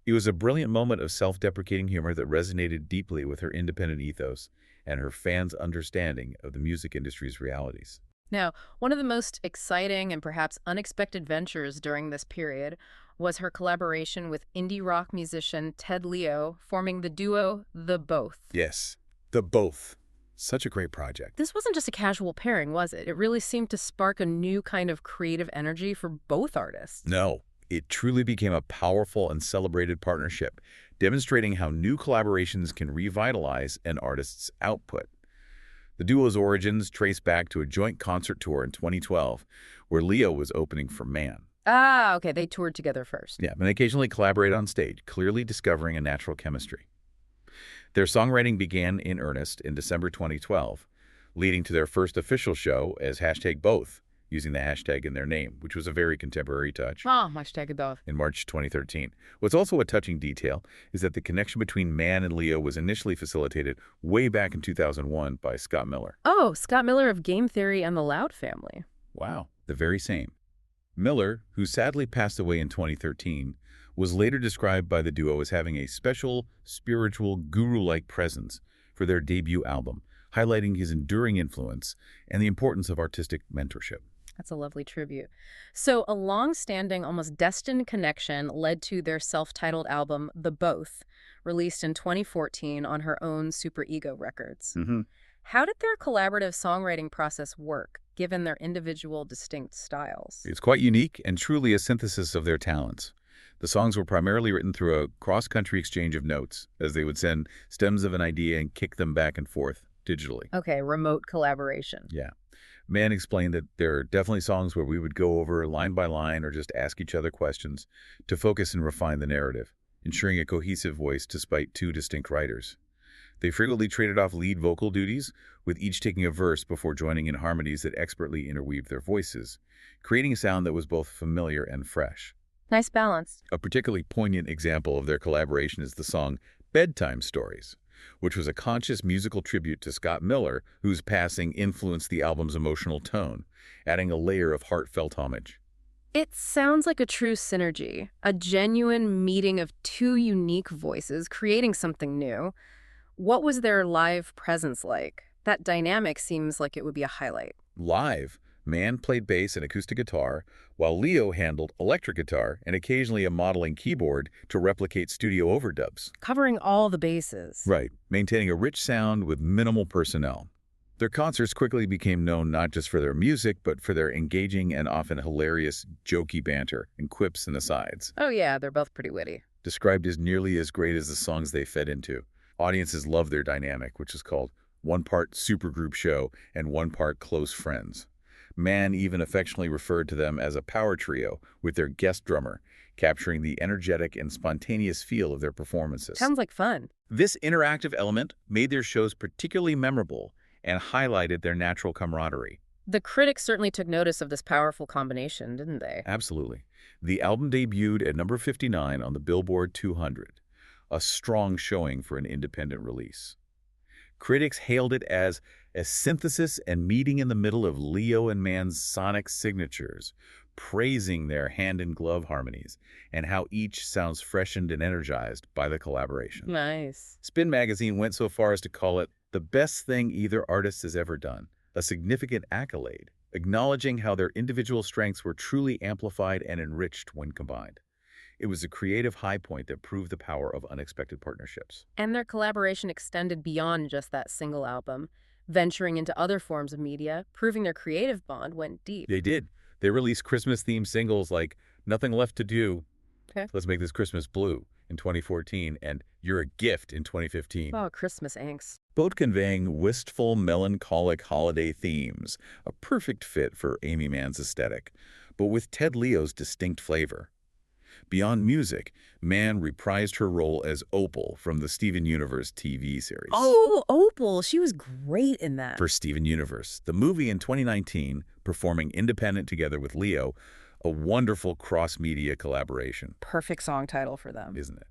[SPEAKER 2] It was a brilliant moment of self-deprecating humor that resonated deeply with her independent ethos and her fans' understanding of the music industry's realities.
[SPEAKER 1] Now, one of the most exciting and perhaps unexpected ventures during this period was her collaboration with indie rock musician Ted Leo, forming the duo The Both.
[SPEAKER 2] Yes, The Both. Such a great project.
[SPEAKER 1] This wasn't just a casual pairing, was it? It really seemed to spark a new kind of creative energy for both artists.
[SPEAKER 2] No, it truly became a powerful and celebrated partnership, demonstrating how new collaborations can revitalize an artist's output. The duo's origins trace back to a joint concert tour in 2012, where Leo was opening for Mann.
[SPEAKER 1] Ah, okay, they toured together first.
[SPEAKER 2] Yeah, and occasionally collaborate on stage, clearly discovering a natural chemistry. Their songwriting began in earnest in December 2012, leading to their first official show as #both, using the hashtag in their name, which was a very contemporary touch,
[SPEAKER 1] Hashtag both.
[SPEAKER 2] in March 2013. What's also a touching detail is that the connection between Mann and Leo was initially facilitated way back in 2001 by Scott Miller.
[SPEAKER 1] Oh, Scott Miller of Game Theory and the Loud Family.
[SPEAKER 2] Wow, the very same. Miller, who sadly passed away in 2013, was later described by the duo as having a special, spiritual, guru-like presence for their debut album, highlighting his enduring influence and the importance of artistic mentorship.
[SPEAKER 1] That's a lovely tribute. So a long-standing, almost destined connection led to their self-titled album, The Both, released in 2014 on her own Superego Records. How did their collaborative songwriting process work, given their individual distinct styles?
[SPEAKER 2] It's quite unique and truly a synthesis of their talents. The songs were primarily written through a cross-country exchange of notes, as they would send stems of an idea and kick them back and forth digitally.
[SPEAKER 1] Okay, remote collaboration.
[SPEAKER 2] Yeah. Mann explained that there are definitely songs where we would go over line by line or just ask each other questions to focus and refine the narrative, ensuring a cohesive voice despite two distinct writers. They frequently traded off lead vocal duties, with each taking a verse before joining in harmonies that expertly interweaved their voices, creating a sound that was both familiar and fresh.
[SPEAKER 1] Nice balance.
[SPEAKER 2] A particularly poignant example of their collaboration is the song Bedtime Stories, which was a conscious musical tribute to Scott Miller, whose passing influenced the album's emotional tone, adding a layer of heartfelt homage.
[SPEAKER 1] It sounds like a true synergy, a genuine meeting of two unique voices creating something new. What was their live presence like? That dynamic seems like it would be a highlight.
[SPEAKER 2] Live, Mann played bass and acoustic guitar, while Leo handled electric guitar and occasionally a modeling keyboard to replicate studio overdubs.
[SPEAKER 1] Covering all the bases.
[SPEAKER 2] Right, maintaining a rich sound with minimal personnel. Their concerts quickly became known not just for their music, but for their engaging and often hilarious, jokey banter and quips and asides.
[SPEAKER 1] Oh yeah, they're both pretty witty.
[SPEAKER 2] Described as nearly as great as the songs they fed into. Audiences love their dynamic, which is called one part supergroup show and one part close friends. Mann even affectionately referred to them as a power trio with their guest drummer, capturing the energetic and spontaneous feel of their performances.
[SPEAKER 1] Sounds like fun.
[SPEAKER 2] This interactive element made their shows particularly memorable and highlighted their natural camaraderie.
[SPEAKER 1] The critics certainly took notice of this powerful combination, didn't they?
[SPEAKER 2] Absolutely. The album debuted at number 59 on the Billboard 200, a strong showing for an independent release. Critics hailed it as a synthesis and meeting in the middle of Leo and Mann's sonic signatures, praising their hand-in-glove harmonies and how each sounds freshened and energized by the collaboration.
[SPEAKER 1] Nice.
[SPEAKER 2] Spin magazine went so far as to call it the best thing either artist has ever done, a significant accolade, acknowledging how their individual strengths were truly amplified and enriched when combined. It was a creative high point that proved the power of unexpected partnerships.
[SPEAKER 1] And their collaboration extended beyond just that single album, venturing into other forms of media, proving their creative bond went deep.
[SPEAKER 2] They did. They released Christmas-themed singles like Nothing Left to Do,
[SPEAKER 1] Okay.
[SPEAKER 2] Let's Make This Christmas Blue in 2014, and You're a Gift in 2015.
[SPEAKER 1] Oh, Christmas angst.
[SPEAKER 2] Both conveying wistful, melancholic holiday themes, a perfect fit for Aimee Mann's aesthetic, but with Ted Leo's distinct flavor. Beyond music, Mann reprised her role as Opal from the Steven Universe TV series.
[SPEAKER 1] Oh, Opal. She was great in that.
[SPEAKER 2] For Steven Universe, the movie in 2019, performing independent together with Leo, a wonderful cross-media collaboration.
[SPEAKER 1] Perfect song title for them.
[SPEAKER 2] Isn't it?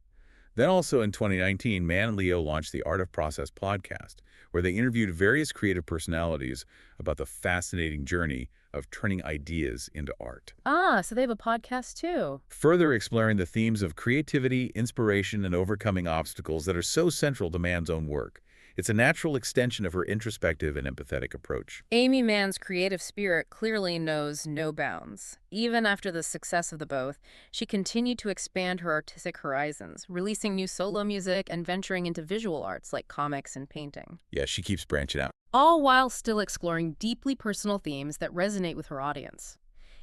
[SPEAKER 2] Then also in 2019, Mann and Leo launched the Art of Process podcast, where they interviewed various creative personalities about the fascinating journey of turning ideas into art.
[SPEAKER 1] Ah, so they have a podcast too.
[SPEAKER 2] Further exploring the themes of creativity, inspiration, and overcoming obstacles that are so central to Mann's own work. It's a natural extension of her introspective and empathetic approach.
[SPEAKER 1] Aimee Mann's creative spirit clearly knows no bounds. Even after the success of the both, she continued to expand her artistic horizons, releasing new solo music and venturing into visual arts like comics and painting.
[SPEAKER 2] Yeah, she keeps branching out.
[SPEAKER 1] All while still exploring deeply personal themes that resonate with her audience.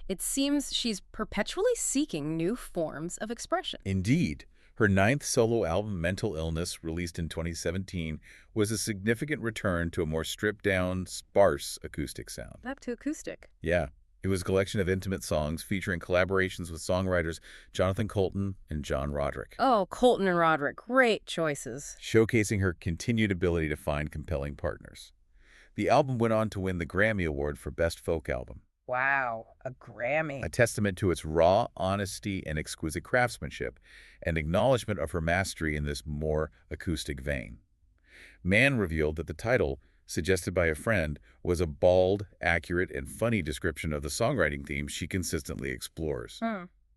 [SPEAKER 1] It seems she's perpetually seeking new forms of expression.
[SPEAKER 2] Indeed. Her 9th solo album, Mental Illness, released in 2017, was a significant return to a more stripped-down, sparse acoustic sound.
[SPEAKER 1] Back to acoustic.
[SPEAKER 2] Yeah. It was a collection of intimate songs featuring collaborations with songwriters Jonathan Coulton and John Roderick.
[SPEAKER 1] Oh, Coulton and Roderick, great choices.
[SPEAKER 2] Showcasing her continued ability to find compelling partners. The album went on to win the Grammy Award for Best Folk Album.
[SPEAKER 1] Wow, a Grammy.
[SPEAKER 2] A testament to its raw honesty and exquisite craftsmanship, and acknowledgement of her mastery in this more acoustic vein. Mann revealed that the title, suggested by a friend, was a bald, accurate, and funny description of the songwriting themes she consistently explores.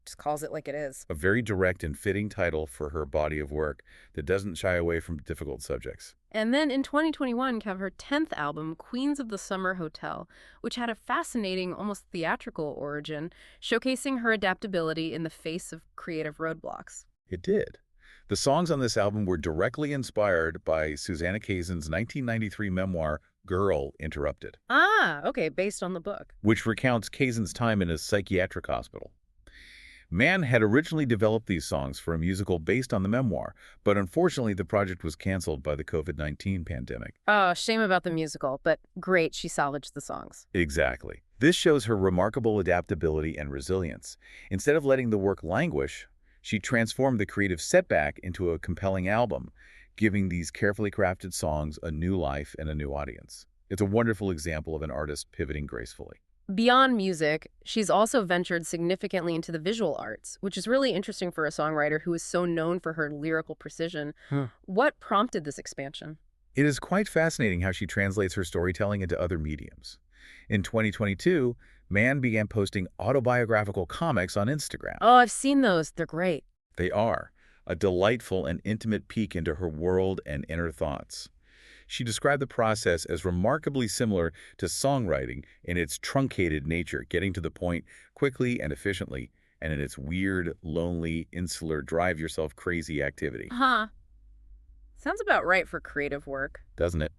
[SPEAKER 1] Just calls it like it is.
[SPEAKER 2] A very direct and fitting title for her body of work that doesn't shy away from difficult subjects.
[SPEAKER 1] And then in 2021 came her 10th album, Queens of the Summer Hotel, which had a fascinating, almost theatrical origin, showcasing her adaptability in the face of creative roadblocks.
[SPEAKER 2] It did. The songs on this album were directly inspired by Susanna Kaysen's 1993 memoir, Girl, Interrupted.
[SPEAKER 1] Ah, okay, based on the book.
[SPEAKER 2] Which recounts Kaysen's time in a psychiatric hospital. Mann had originally developed these songs for a musical based on the memoir, but unfortunately the project was canceled by the COVID-19 pandemic.
[SPEAKER 1] Oh, shame about the musical, but great she salvaged the songs.
[SPEAKER 2] Exactly. This shows her remarkable adaptability and resilience. Instead of letting the work languish, she transformed the creative setback into a compelling album, giving these carefully crafted songs a new life and a new audience. It's a wonderful example of an artist pivoting gracefully.
[SPEAKER 1] Beyond music, she's also ventured significantly into the visual arts, which is really interesting for a songwriter who is so known for her lyrical precision. What prompted this expansion?
[SPEAKER 2] It is quite fascinating how she translates her storytelling into other mediums. In 2022, Mann began posting autobiographical comics on Instagram.
[SPEAKER 1] Oh, I've seen those. They're great.
[SPEAKER 2] They are. a delightful and intimate peek into her world and inner thoughts. She described the process as remarkably similar to songwriting in its truncated nature, getting to the point quickly and efficiently, and in its weird, lonely, insular, drive-yourself-crazy activity.
[SPEAKER 1] Huh. Sounds about right for creative work.
[SPEAKER 2] Doesn't it?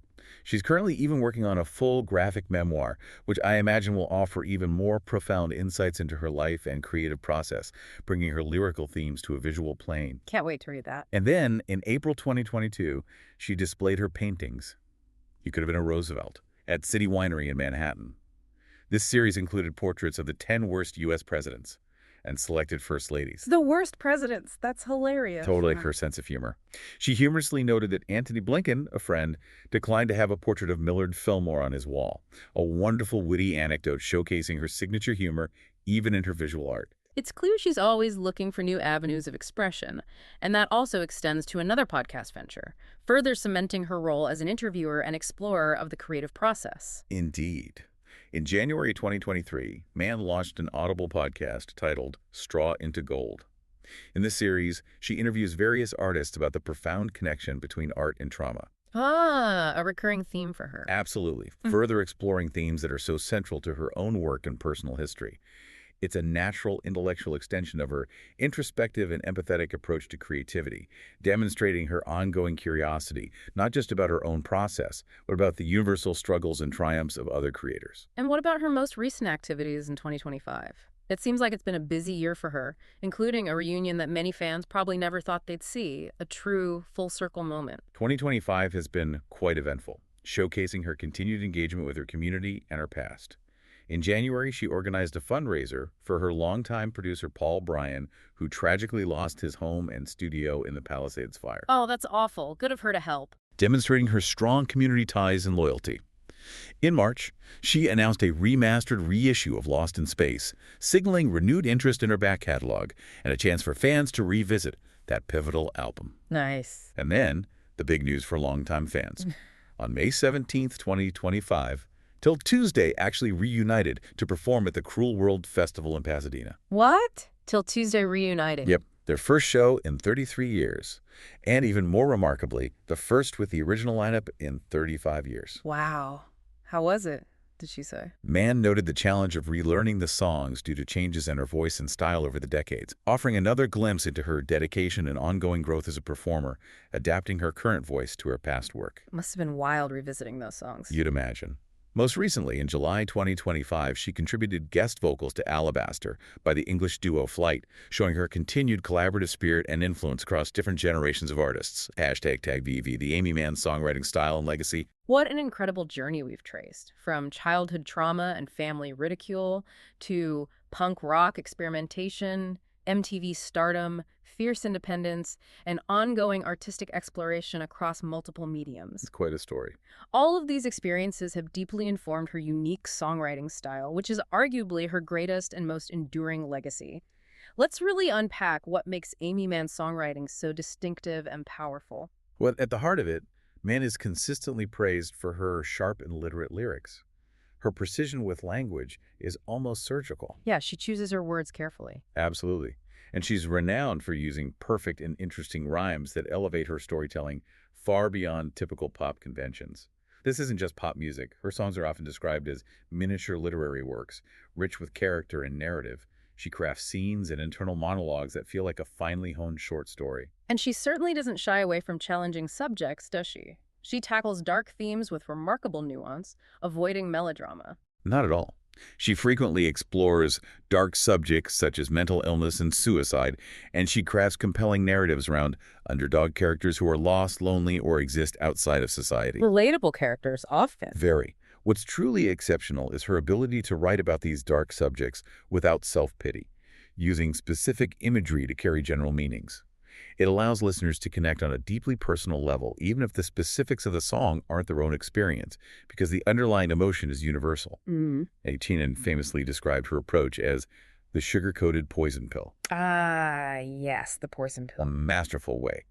[SPEAKER 2] She's currently even working on a full graphic memoir, which I imagine will offer even more profound insights into her life and creative process, bringing her lyrical themes to a visual plane.
[SPEAKER 1] Can't wait to read that.
[SPEAKER 2] And then, in April 2022, she displayed her paintings. You could have been a Roosevelt at City Winery in Manhattan. This series included portraits of the 10 worst U.S. presidents and selected first ladies.
[SPEAKER 1] The worst presidents. That's hilarious.
[SPEAKER 2] Totally her sense of humor. She humorously noted that Antony Blinken, a friend, declined to have a portrait of Millard Fillmore on his wall, a wonderful witty anecdote showcasing her signature humor even in her visual art.
[SPEAKER 1] It's clear she's always looking for new avenues of expression, and that also extends to another podcast venture, further cementing her role as an interviewer and explorer of the creative process.
[SPEAKER 2] Indeed. In January 2023, Mann launched an Audible podcast titled Straw into Gold. In this series, she interviews various artists about the profound connection between art and trauma.
[SPEAKER 1] Ah, a recurring theme for her.
[SPEAKER 2] Absolutely. Further exploring themes that are so central to her own work and personal history. It's a natural intellectual extension of her introspective and empathetic approach to creativity, demonstrating her ongoing curiosity, not just about her own process, but about the universal struggles and triumphs of other creators.
[SPEAKER 1] And what about her most recent activities in 2025? It seems like it's been a busy year for her, including a reunion that many fans probably never thought they'd see, a true full-circle moment.
[SPEAKER 2] 2025 has been quite eventful, showcasing her continued engagement with her community and her past. In January, she organized a fundraiser for her longtime producer Paul Brion, who tragically lost his home and studio in the Palisades fire.
[SPEAKER 1] Oh, that's awful. Good of her to help.
[SPEAKER 2] Demonstrating her strong community ties and loyalty. In March, she announced a remastered reissue of Lost in Space, signaling renewed interest in her back catalog and a chance for fans to revisit that pivotal album.
[SPEAKER 1] Nice.
[SPEAKER 2] And then, the big news for longtime fans. On May 17th, 2025, Til Tuesday actually reunited to perform at the Cruel World Festival in Pasadena.
[SPEAKER 1] What? Til Tuesday reunited.
[SPEAKER 2] Yep, their first show in 33 years. And even more remarkably, the first with the original lineup in 35 years.
[SPEAKER 1] Wow. How was it, did she say?
[SPEAKER 2] Mann noted the challenge of relearning the songs due to changes in her voice and style over the decades, offering another glimpse into her dedication and ongoing growth as a performer, adapting her current voice to her past work.
[SPEAKER 1] It must have been wild revisiting those songs.
[SPEAKER 2] You'd imagine. Most recently, in July 2025, she contributed guest vocals to Alabaster by the English duo Flight, showing her continued collaborative spirit and influence across different generations of artists. #TagVV, the Aimee Mann songwriting style and legacy.
[SPEAKER 1] What an incredible journey we've traced, from childhood trauma and family ridicule to punk rock experimentation, MTV stardom, fierce independence, and ongoing artistic exploration across multiple mediums.
[SPEAKER 2] It's quite a story.
[SPEAKER 1] All of these experiences have deeply informed her unique songwriting style, which is arguably her greatest and most enduring legacy. Let's really unpack what makes Aimee Mann's songwriting so distinctive and powerful.
[SPEAKER 2] Well, at the heart of it, Mann is consistently praised for her sharp and literate lyrics. Her precision with language is almost surgical.
[SPEAKER 1] Yeah, she chooses her words carefully.
[SPEAKER 2] Absolutely. And she's renowned for using perfect and interesting rhymes that elevate her storytelling far beyond typical pop conventions. This isn't just pop music. Her songs are often described as miniature literary works, rich with character and narrative. She crafts scenes and internal monologues that feel like a finely honed short story.
[SPEAKER 1] And she certainly doesn't shy away from challenging subjects, does she? She tackles dark themes with remarkable nuance, avoiding melodrama.
[SPEAKER 2] Not at all. She frequently explores dark subjects such as mental illness and suicide, and she crafts compelling narratives around underdog characters who are lost, lonely, or exist outside of society.
[SPEAKER 1] Relatable characters, often.
[SPEAKER 2] Very. What's truly exceptional is her ability to write about these dark subjects without self-pity, using specific imagery to carry general meanings. It allows listeners to connect on a deeply personal level, even if the specifics of the song aren't their own experience, because the underlying emotion is universal. Tina famously described her approach as the sugar-coated poison pill.
[SPEAKER 1] Ah, yes, the poison
[SPEAKER 2] A
[SPEAKER 1] pill.
[SPEAKER 2] masterful way.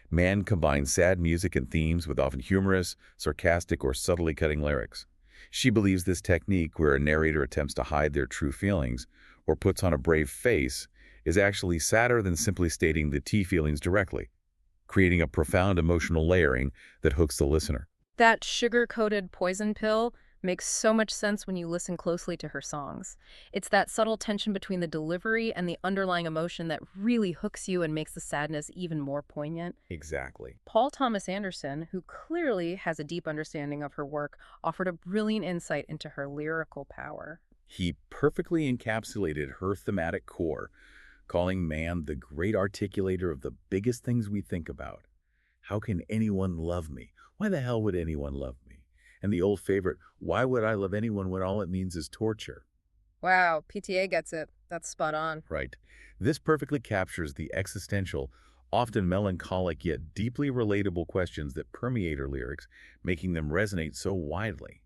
[SPEAKER 2] Mann combines sad music and themes with often humorous, sarcastic, or subtly cutting lyrics. She believes this technique, where a narrator attempts to hide their true feelings or puts on a brave face, is actually sadder than simply stating the T feelings directly, creating a profound emotional layering that hooks the listener.
[SPEAKER 1] That sugar-coated poison pill makes so much sense when you listen closely to her songs. It's that subtle tension between the delivery and the underlying emotion that really hooks you and makes the sadness even more poignant.
[SPEAKER 2] Exactly.
[SPEAKER 1] Paul Thomas Anderson, who clearly has a deep understanding of her work, offered a brilliant insight into her lyrical power.
[SPEAKER 2] He perfectly encapsulated her thematic core, calling Mann the great articulator of the biggest things we think about. How can anyone love me? Why the hell would anyone love me? And the old favorite, why would I love anyone when all it means is torture?
[SPEAKER 1] Wow, PTA gets it. That's spot on.
[SPEAKER 2] Right. This perfectly captures the existential, often melancholic yet deeply relatable questions that permeate her lyrics, making them resonate so widely.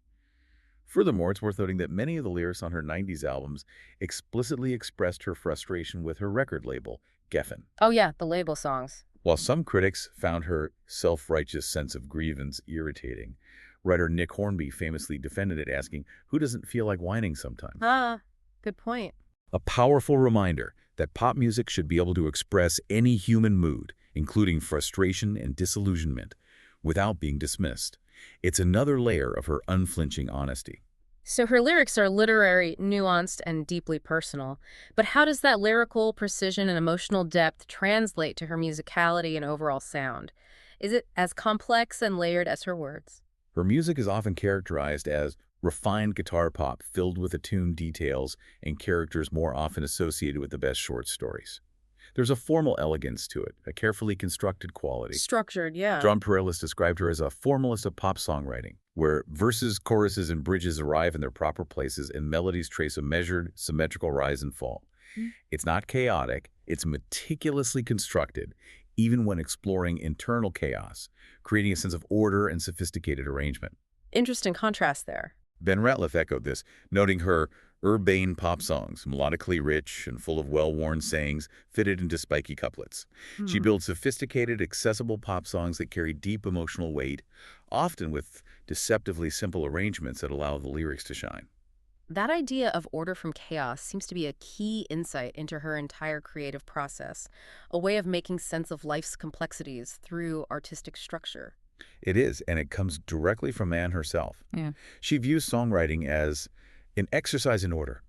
[SPEAKER 2] Furthermore, it's worth noting that many of the lyrics on her 90s albums explicitly expressed her frustration with her record label, Geffen.
[SPEAKER 1] Oh yeah, the label songs.
[SPEAKER 2] While some critics found her self-righteous sense of grievance irritating, writer Nick Hornby famously defended it, asking, "Who doesn't feel like whining sometimes?"
[SPEAKER 1] Ah, good point.
[SPEAKER 2] A powerful reminder that pop music should be able to express any human mood, including frustration and disillusionment, without being dismissed. It's another layer of her unflinching honesty.
[SPEAKER 1] So her lyrics are literary, nuanced, and deeply personal. But how does that lyrical precision and emotional depth translate to her musicality and overall sound? Is it as complex and layered as her words?
[SPEAKER 2] Her music is often characterized as refined guitar pop filled with attuned details and characters more often associated with the best short stories. There's a formal elegance to it, a carefully constructed quality.
[SPEAKER 1] Structured, yeah.
[SPEAKER 2] Jon Brion has described her as a formalist of pop songwriting, where verses, choruses, and bridges arrive in their proper places and melodies trace a measured, symmetrical rise and fall. It's not chaotic, it's meticulously constructed, even when exploring internal chaos, creating a sense of order and sophisticated arrangement.
[SPEAKER 1] Interesting contrast there.
[SPEAKER 2] Ben Ratliff echoed this, noting her urbane pop songs, melodically rich and full of well-worn sayings fitted into spiky couplets. She builds sophisticated, accessible pop songs that carry deep emotional weight, often with deceptively simple arrangements that allow the lyrics to shine.
[SPEAKER 1] That idea of order from chaos seems to be a key insight into her entire creative process, a way of making sense of life's complexities through artistic structure.
[SPEAKER 2] It is, and it comes directly from Mann herself.
[SPEAKER 1] Yeah.
[SPEAKER 2] She views songwriting as an exercise in order,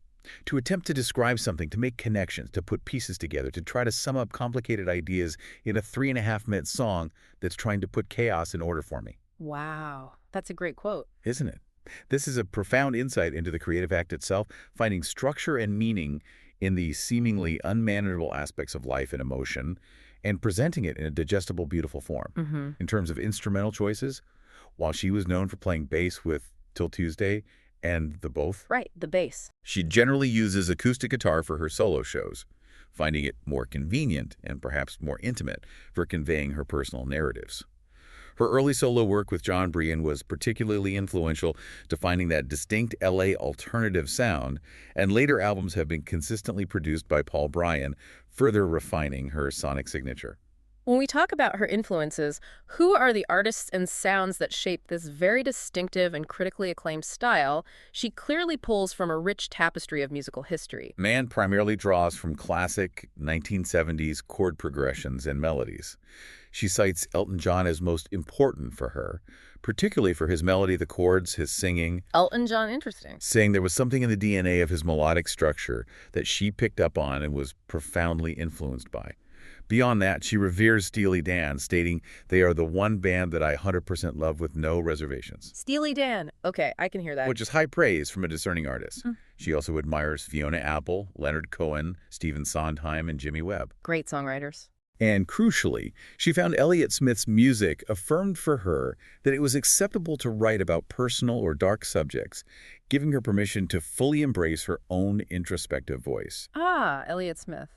[SPEAKER 2] to attempt to describe something, to make connections, to put pieces together, to try to sum up complicated ideas in a 3.5-minute song that's trying to put chaos in order for me.
[SPEAKER 1] Wow, that's a great quote.
[SPEAKER 2] Isn't it? This is a profound insight into the creative act itself, finding structure and meaning in the seemingly unmanageable aspects of life and emotion, and presenting it in a digestible, beautiful form. In terms of instrumental choices, while she was known for playing bass with Til Tuesday and the Both,
[SPEAKER 1] Right, the bass.
[SPEAKER 2] she generally uses acoustic guitar for her solo shows, finding it more convenient and perhaps more intimate for conveying her personal narratives. Her early solo work with Jon Brion was particularly influential, defining that distinct LA alternative sound, and later albums have been consistently produced by Paul Brion, further refining her sonic signature.
[SPEAKER 1] When we talk about her influences, who are the artists and sounds that shape this very distinctive and critically acclaimed style? She clearly pulls from a rich tapestry of musical history.
[SPEAKER 2] Mann primarily draws from classic 1970s chord progressions and melodies. She cites Elton John as most important for her, particularly for his melody, the chords, his singing.
[SPEAKER 1] Elton John, interesting.
[SPEAKER 2] Saying there was something in the DNA of his melodic structure that she picked up on and was profoundly influenced by. Beyond that, she reveres Steely Dan, stating they are the one band that I 100% love with no reservations.
[SPEAKER 1] Steely Dan. Okay, I can hear that.
[SPEAKER 2] Which is high praise from a discerning artist. She also admires Fiona Apple, Leonard Cohen, Stephen Sondheim, and Jimmy Webb.
[SPEAKER 1] Great songwriters.
[SPEAKER 2] And crucially, she found Elliott Smith's music affirmed for her that it was acceptable to write about personal or dark subjects, giving her permission to fully embrace her own introspective voice.
[SPEAKER 1] Ah, Elliott Smith.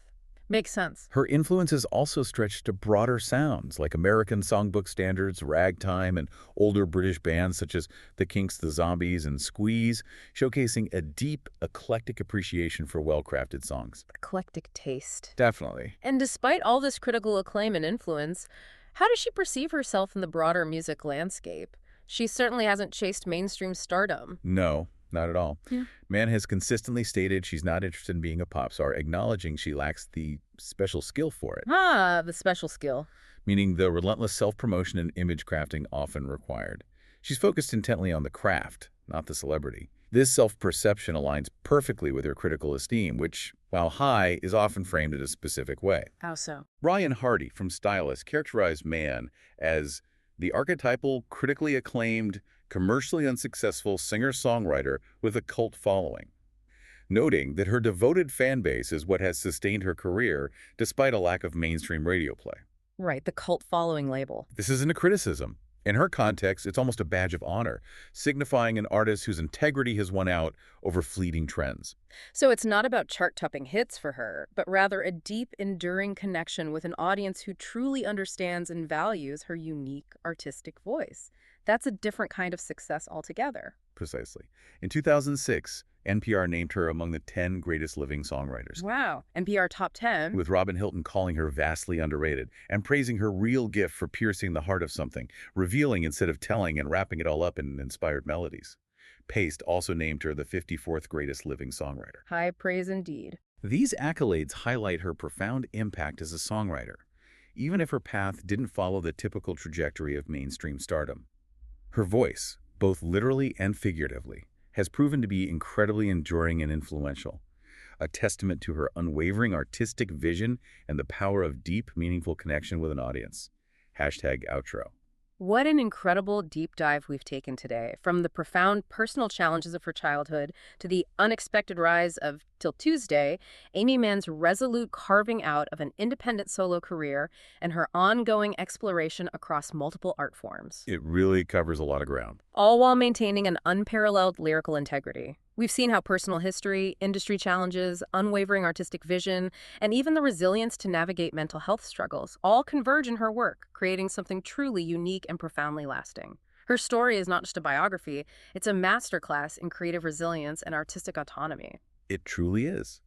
[SPEAKER 1] Makes sense.
[SPEAKER 2] Her influences also stretched to broader sounds like American songbook standards, ragtime, and older British bands such as the Kinks, the Zombies, and Squeeze, showcasing a deep, eclectic appreciation for well-crafted songs.
[SPEAKER 1] Eclectic taste.
[SPEAKER 2] Definitely.
[SPEAKER 1] And despite all this critical acclaim and influence, how does she perceive herself in the broader music landscape? She certainly hasn't chased mainstream stardom.
[SPEAKER 2] No, Not at all.
[SPEAKER 1] Yeah.
[SPEAKER 2] Mann has consistently stated she's not interested in being a pop star, acknowledging she lacks the special skill for it,
[SPEAKER 1] Ah, the special skill.
[SPEAKER 2] meaning the relentless self-promotion and image crafting often required. She's focused intently on the craft, not the celebrity. This self-perception aligns perfectly with her critical esteem, which, while high, is often framed in a specific way.
[SPEAKER 1] How so?
[SPEAKER 2] Brian Hardy from Stylist characterized Mann as the archetypal, critically acclaimed, commercially unsuccessful singer-songwriter with a cult following, noting that her devoted fan base is what has sustained her career despite a lack of mainstream radio play.
[SPEAKER 1] Right, the cult following label.
[SPEAKER 2] This isn't a criticism. In her context, it's almost a badge of honor, signifying an artist whose integrity has won out over fleeting trends.
[SPEAKER 1] So it's not about chart-topping hits for her, but rather a deep, enduring connection with an audience who truly understands and values her unique artistic voice. That's a different kind of success altogether.
[SPEAKER 2] Precisely. In 2006, NPR named her among the 10 greatest living songwriters,
[SPEAKER 1] Wow. NPR Top 10?
[SPEAKER 2] with Robin Hilton calling her vastly underrated and praising her real gift for piercing the heart of something, revealing instead of telling and wrapping it all up in inspired melodies. Paste also named her the 54th greatest living songwriter.
[SPEAKER 1] High praise indeed.
[SPEAKER 2] These accolades highlight her profound impact as a songwriter, even if her path didn't follow the typical trajectory of mainstream stardom. Her voice, both literally and figuratively, has proven to be incredibly enduring and influential, a testament to her unwavering artistic vision and the power of deep, meaningful connection with an audience. #outro.
[SPEAKER 1] What an incredible deep dive we've taken today, from the profound personal challenges of her childhood to the unexpected rise of Til Tuesday, Aimee Mann's resolute carving out of an independent solo career, and her ongoing exploration across multiple art forms,
[SPEAKER 2] It really covers a lot of ground.
[SPEAKER 1] all while maintaining an unparalleled lyrical integrity. We've seen how personal history, industry challenges, unwavering artistic vision, and even the resilience to navigate mental health struggles all converge in her work, creating something truly unique and profoundly lasting. Her story is not just a biography, it's a masterclass in creative resilience and artistic autonomy.
[SPEAKER 2] It truly is.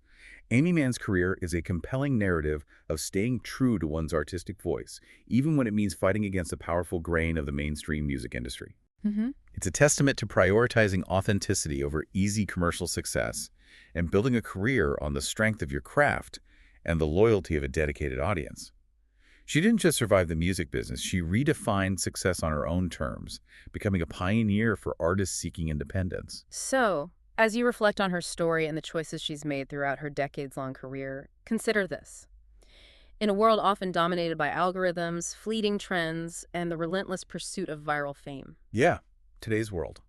[SPEAKER 2] Aimee Mann's career is a compelling narrative of staying true to one's artistic voice, even when it means fighting against the powerful grain of the mainstream music industry. It's a testament to prioritizing authenticity over easy commercial success and building a career on the strength of your craft and the loyalty of a dedicated audience. She didn't just survive the music business, she redefined success on her own terms, becoming a pioneer for artists seeking independence.
[SPEAKER 1] So, as you reflect on her story and the choices she's made throughout her decades-long career, consider this. In a world often dominated by algorithms, fleeting trends, and the relentless pursuit of viral fame,
[SPEAKER 2] Yeah, today's world.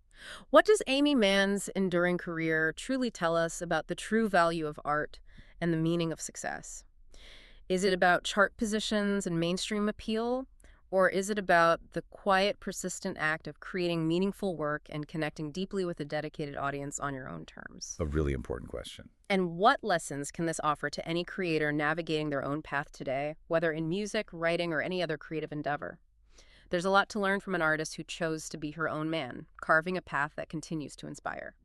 [SPEAKER 1] what does Aimee Mann's enduring career truly tell us about the true value of art and the meaning of success? Is it about chart positions and mainstream appeal? Or is it about the quiet, persistent act of creating meaningful work and connecting deeply with a dedicated audience on your own terms?
[SPEAKER 2] A really important question.
[SPEAKER 1] And what lessons can this offer to any creator navigating their own path today, whether in music, writing, or any other creative endeavor? There's a lot to learn from an artist who chose to be her own man, carving a path that continues to inspire.